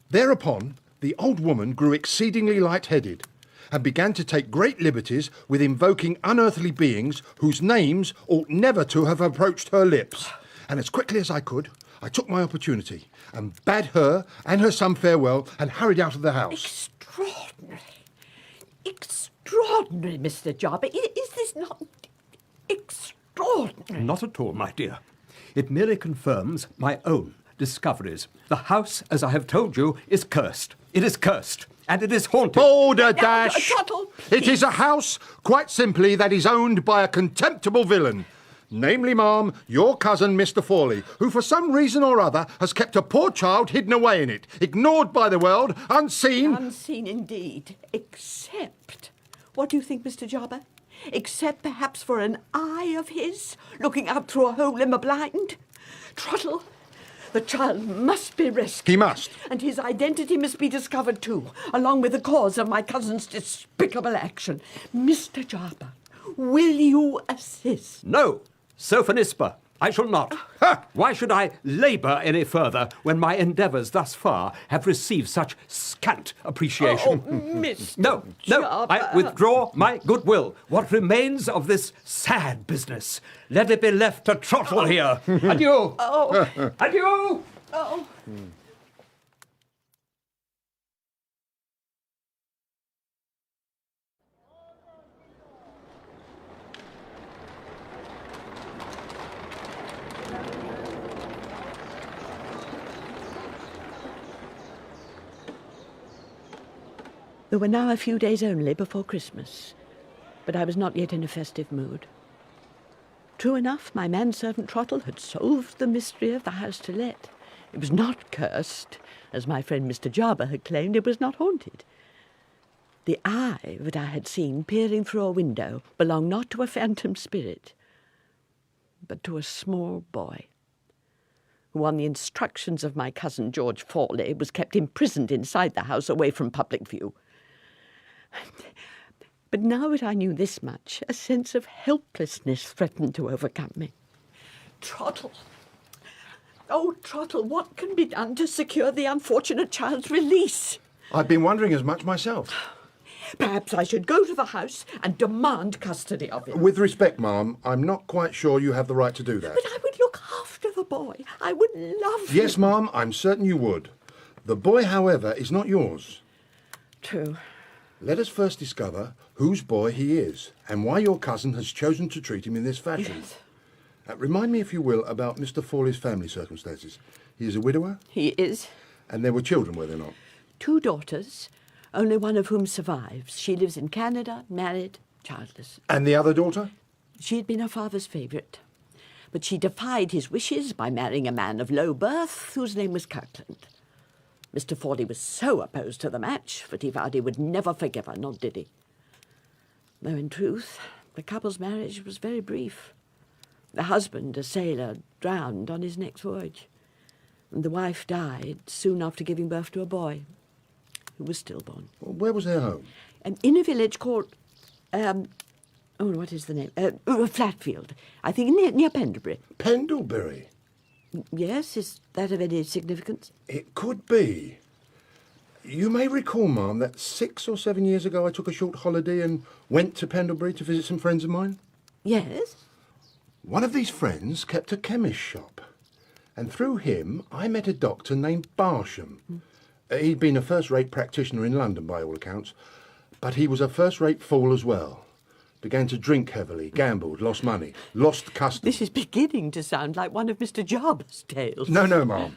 Thereupon, the old woman grew exceedingly light-headed and began to take great liberties with invoking unearthly beings whose names ought never to have approached her lips. And as quickly as I could, I took my opportunity and bade her and her son farewell and hurried out of the house. Extraordinary. Extraordinary, Mr. Jarber. Is this not extraordinary? Not at all, my dear. It merely confirms my own discoveries. The house, as I have told you, is cursed. It is cursed, and it is haunted. Balderdash! Trottle, It is a house, quite simply, that is owned by a contemptible villain. Namely, ma'am, your cousin, Mr. Fawley, who for some reason or other has kept a poor child hidden away in it, ignored by the world, unseen. Unseen indeed. Except, what do you think, Mr. Jarber? Except perhaps for an eye of his, looking out through a hole in the blind? Trottle, the child must be rescued. He must. And his identity must be discovered too, along with the cause of my cousin's despicable action. Mr. Jarber, will you assist? No, Sophonisba, I shall not. Why should I labour any further when my endeavours thus far have received such scant appreciation? Mr. No, I withdraw my goodwill. What remains of this sad business, let it be left to Trottle here. Adieu. Adieu. There were now a few days only before Christmas, but I was not yet in a festive mood. True enough, my manservant Trottle had solved the mystery of the house to let. It was not cursed, as my friend Mr. Jarber had claimed. It was not haunted. The eye that I had seen peering through a window belonged not to a phantom spirit, but to a small boy, who, on the instructions of my cousin George Fawley, was kept imprisoned inside the house away from public view. But now that I knew this much, a sense of helplessness threatened to overcome me. Trottle! Oh, Trottle, what can be done to secure the unfortunate child's release? I've been wondering as much myself. Perhaps I should go to the house and demand custody of him. With respect, ma'am, I'm not quite sure you have the right to do that. But I would look after the boy. I would love him. Yes, ma'am, I'm certain you would. The boy, however, is not yours. True. Let us first discover whose boy he is and why your cousin has chosen to treat him in this fashion. Yes. Remind me, if you will, about Mr. Fawley's family circumstances. He is a widower? He is. And there were children, were there not? 2 daughters, only one of whom survives. She lives in Canada, married, childless. And the other daughter? She had been her father's favourite, but she defied his wishes by marrying a man of low birth whose name was Kirkland. Mr. Fawley was so opposed to the match that he vowed he would never forgive her, nor did he. Though in truth, the couple's marriage was very brief. The husband, a sailor, drowned on his next voyage, and the wife died soon after giving birth to a boy, who was stillborn. Well, where was their home? In a village called, what is the name? Flatfield, I think, near Pendlebury. Pendlebury? Yes, is that of any significance? It could be. You may recall, ma'am, that 6 or 7 years ago I took a short holiday and went to Pendlebury to visit some friends of mine. Yes? One of these friends kept a chemist's shop, and through him I met a doctor named Barsham. He'd been a first-rate practitioner in London, by all accounts, but he was a first-rate fool as well. Began to drink heavily, gambled, lost money, lost custom. This is beginning to sound like one of Mr. Jarber's tales. No, ma'am.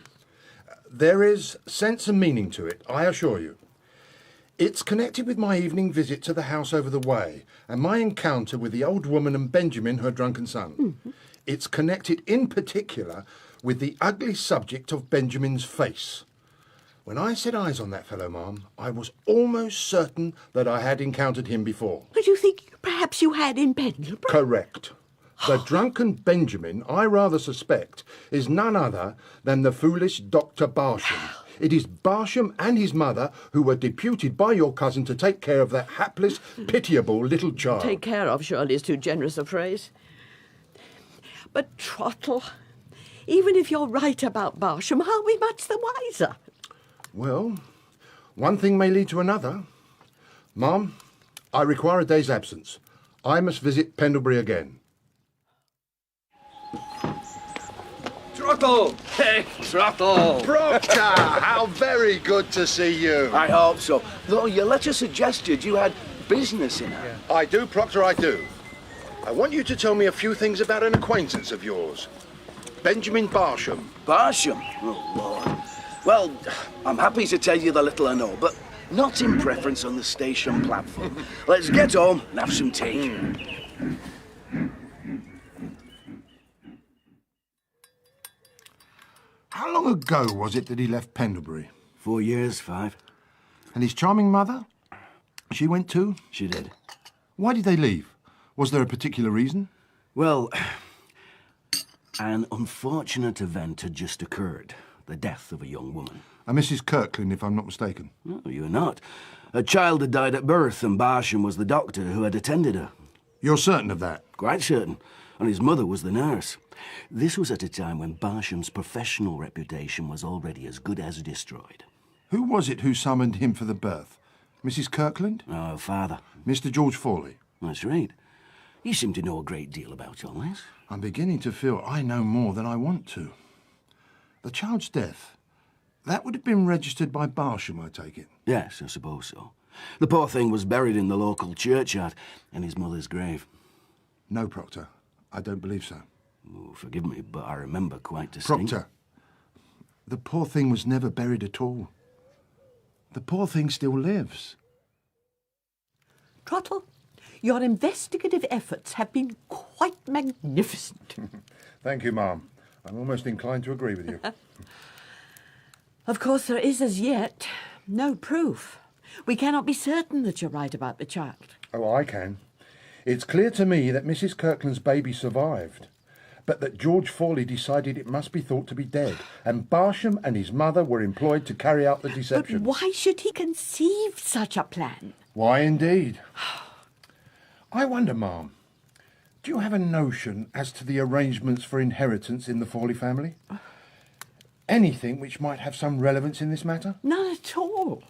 There is sense and meaning to it, I assure you. It's connected with my evening visit to the house over the way and my encounter with the old woman and Benjamin, her drunken son. Mm-hmm. It's connected in particular with the ugly subject of Benjamin's face. When I set eyes on that fellow, ma'am, I was almost certain that I had encountered him before. But you think perhaps you had in Pendlebury? Correct. The drunken Benjamin, I rather suspect, is none other than the foolish Dr. Barsham. It is Barsham and his mother who were deputed by your cousin to take care of that hapless, pitiable little child. Take care of, surely, is too generous a phrase. But, Trottle, even if you're right about Barsham, aren't we much the wiser? Well, one thing may lead to another. Ma'am, I require a day's absence. I must visit Pendlebury again. Trottle! Hey, Trottle! Procter! How very good to see you. I hope so. Though your letter suggested you had business in her. Yeah. I do, Procter, I do. I want you to tell me a few things about an acquaintance of yours. Benjamin Barsham. Barsham? Oh, Lord. Well, I'm happy to tell you the little I know, but not in preference on the station platform. Let's get home and have some tea. How long ago was it that he left Pendlebury? 4 years, 5. And his charming mother? She went too? She did. Why did they leave? Was there a particular reason? Well, an unfortunate event had just occurred. The death of a young woman. A Mrs. Kirkland, if I'm not mistaken. No, you're not. A child had died at birth, and Barsham was the doctor who had attended her. You're certain of that? Quite certain. And his mother was the nurse. This was at a time when Barsham's professional reputation was already as good as destroyed. Who was it who summoned him for the birth? Mrs. Kirkland? No, her father. Mr. George Fawley? That's right. You seem to know a great deal about all this. I'm beginning to feel I know more than I want to. The child's death, that would have been registered by Barsham, I take it? Yes, I suppose so. The poor thing was buried in the local churchyard, in his mother's grave. No, Procter, I don't believe so. Oh, forgive me, but I remember quite distinctly. Procter, the poor thing was never buried at all. The poor thing still lives. Trottle, your investigative efforts have been quite magnificent. Thank you, Ma'am. I'm almost inclined to agree with you. Of course, there is as yet no proof. We cannot be certain that you're right about the child. Oh, I can. It's clear to me that Mrs. Kirkland's baby survived, but that George Fawley decided it must be thought to be dead, and Barsham and his mother were employed to carry out the deception. But why should he conceive such a plan? Why, indeed? I wonder, Ma'am, do you have a notion as to the arrangements for inheritance in the Fawley family? Anything which might have some relevance in this matter? None at all.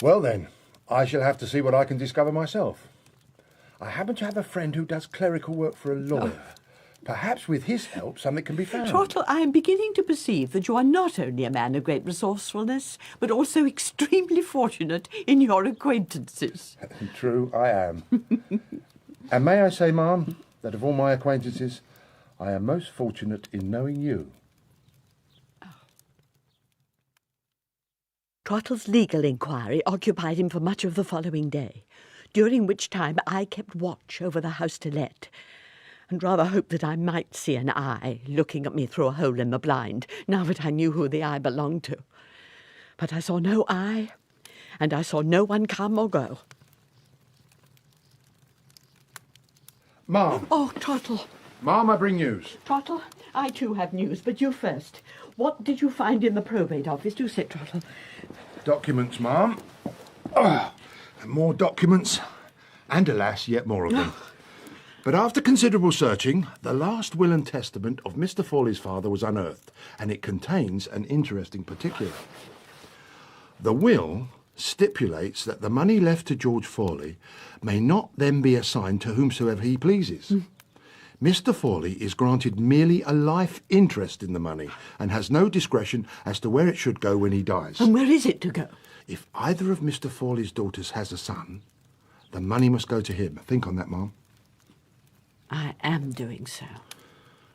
Well then, I shall have to see what I can discover myself. I happen to have a friend who does clerical work for a lawyer. Perhaps with his help something can be found. Trottle, I am beginning to perceive that you are not only a man of great resourcefulness, but also extremely fortunate in your acquaintances. True, I am. And may I say, Ma'am, that of all my acquaintances, I am most fortunate in knowing you. Trottle's legal inquiry occupied him for much of the following day, during which time I kept watch over the house to let, and rather hoped that I might see an eye looking at me through a hole in the blind, now that I knew who the eye belonged to. But I saw no eye, and I saw no one come or go. Ma'am. Oh, Trottle. Ma'am, I bring news. Trottle, I too have news, but you first. What did you find in the probate office? Do say, Trottle. Documents, Ma'am. And more documents, and alas, yet more of them. But after considerable searching, the last will and testament of Mr. Fawley's father was unearthed, and it contains an interesting particular. The will stipulates that the money left to George Fawley may not then be assigned to whomsoever he pleases. Mr. Fawley is granted merely a life interest in the money and has no discretion as to where it should go when he dies. And where is it to go? If either of Mr. Fawley's daughters has a son, the money must go to him. Think on that, Ma'am. I am doing so.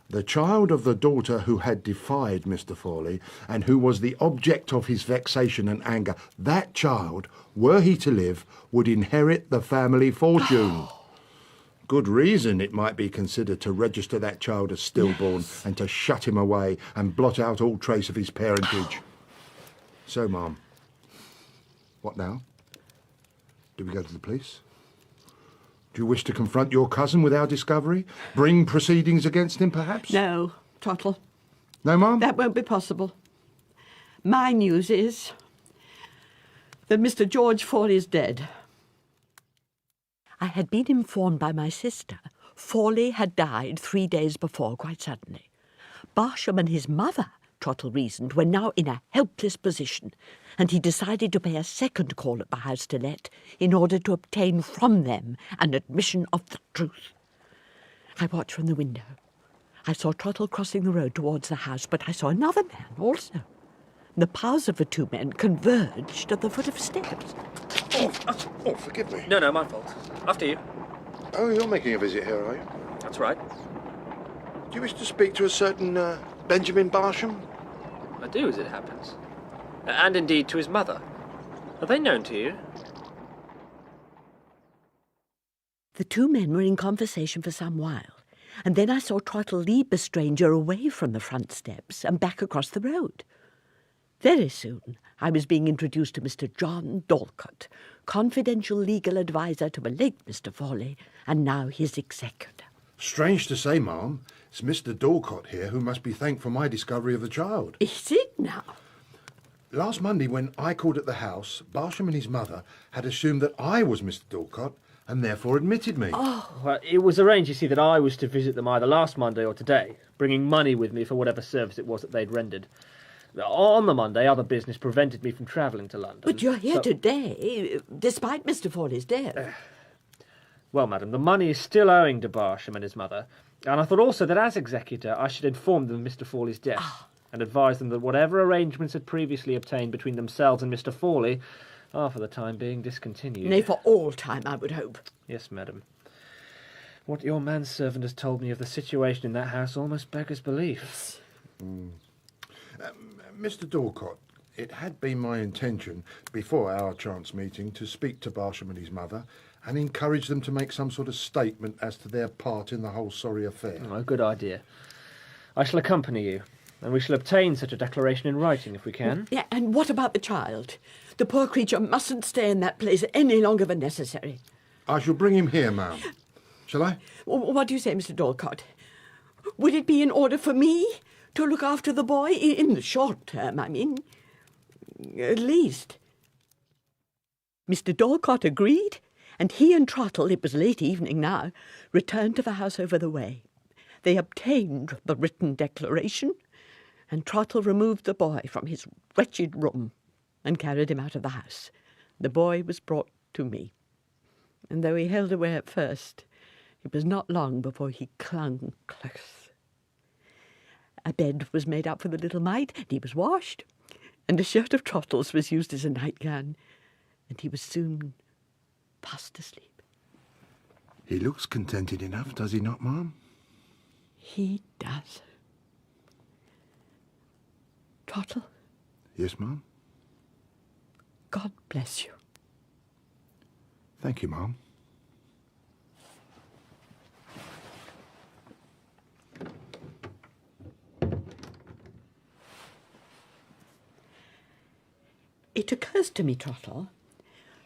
The child of the daughter who had defied Mr. Fawley and who was the object of his vexation and anger, that child, were he to live, would inherit the family fortune. Good reason it might be considered to register that child as stillborn and to shut him away and blot out all trace of his parentage. So, Ma'am, what now? Do we go to the police? Do you wish to confront your cousin with our discovery? Bring proceedings against him, perhaps? No, Trottle. No, Ma'am? That won't be possible. My news is that Mr. George Fawley is dead. I had been informed by my sister Fawley had died 3 days before, quite suddenly. Barsham and his mother, Trottle reasoned, were now in a helpless position, and he decided to pay a second call at the house to let in order to obtain from them an admission of the truth. I watched from the window. I saw Trottle crossing the road towards the house, but I saw another man also. The paths of the two men converged at the foot of the steps. Oh, forgive me. No, my fault. After you. Oh, you're making a visit here, are you? That's right. Do you wish to speak to a certain Benjamin Barsham? I do, as it happens. And indeed to his mother. Are they known to you? The two men were in conversation for some while, and then I saw Trottle lead the stranger away from the front steps and back across the road. Very soon I was being introduced to Mr. John Dorlcott, confidential legal adviser to the late Mr. Fawley, and now his executor. Strange to say, Ma'am, it's Mr. Dorlcott here who must be thanked for my discovery of the child. Is it now? Last Monday, when I called at the house, Barsham and his mother had assumed that I was Mr. Dorlcott and therefore admitted me. Well, it was arranged, you see, that I was to visit them either last Monday or today, bringing money with me for whatever service it was that they'd rendered. On the Monday, other business prevented me from travelling to London. But you're here today, despite Mr. Fawley's death. Well, madam, the money is still owing to Barsham and his mother, and I thought also that as executor I should inform them of Mr. Fawley's death, and advise them that whatever arrangements had previously obtained between themselves and Mr. Fawley are for the time being discontinued. Nay, for all time, I would hope. Yes, madam. What your manservant has told me of the situation in that house almost beggars belief. Mr. Dorlcott, It had been my intention, before our chance meeting, to speak to Barsham and his mother and encourage them to make some sort of statement as to their part in the whole sorry affair. Oh, good idea. I shall accompany you, and we shall obtain such a declaration in writing if we can. Yeah, and what about the child? The poor creature mustn't stay in that place any longer than necessary. I shall bring him here, ma'am. Shall I? What do you say, Mr. Dorlcott? Would it be in order for me to look after the boy, in the short term, I mean? At least. Mr. Dorlcott agreed, and he and Trottle, it was late evening now, returned to the house over the way. They obtained the written declaration, and Trottle removed the boy from his wretched room and carried him out of the house. The boy was brought to me, and though he held away at first, it was not long before he clung close. A bed was made up for the little mite, and he was washed, and a shirt of Trottle's was used as a nightgown, and he was soon fast asleep. He looks contented enough, does he not, ma'am? He does. Trottle? Yes, ma'am? God bless you. Thank you, ma'am. It occurs to me, Trottle,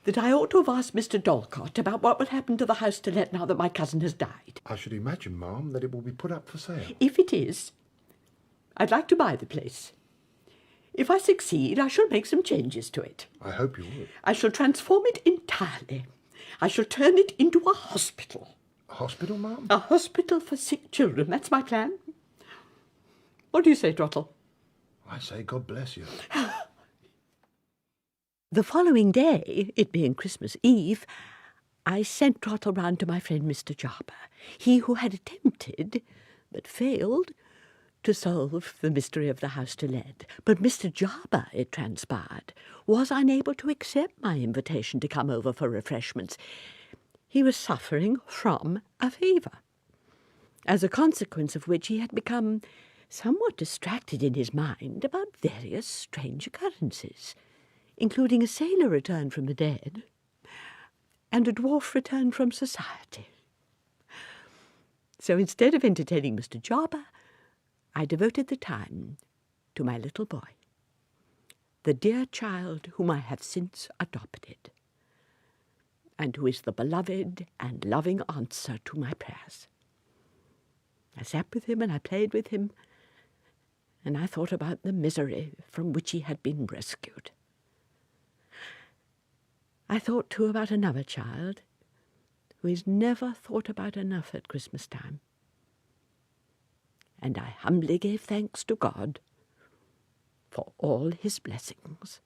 that I ought to have asked Mr. Dorlcott about what will happen to the house to let now that my cousin has died. I should imagine, ma'am, that it will be put up for sale. If it is, I'd like to buy the place. If I succeed, I shall make some changes to it. I hope you would. I shall transform it entirely. I shall turn it into a hospital. A hospital, ma'am? A hospital for sick children. That's my plan. What do you say, Trottle? I say God bless you. The following day, it being Christmas Eve, I sent Trottle round to my friend Mr. Jarber, he who had attempted, but failed, to solve the mystery of the house to let. But Mr. Jarber, it transpired, was unable to accept my invitation to come over for refreshments. He was suffering from a fever, as a consequence of which he had become somewhat distracted in his mind about various strange occurrences, including a sailor returned from the dead and a dwarf returned from society. So instead of entertaining Mr. Jarber, I devoted the time to my little boy, the dear child whom I have since adopted, and who is the beloved and loving answer to my prayers. I sat with him and I played with him, and I thought about the misery from which he had been rescued. I thought, too, about another child who is never thought about enough at Christmas time. And I humbly gave thanks to God for all his blessings.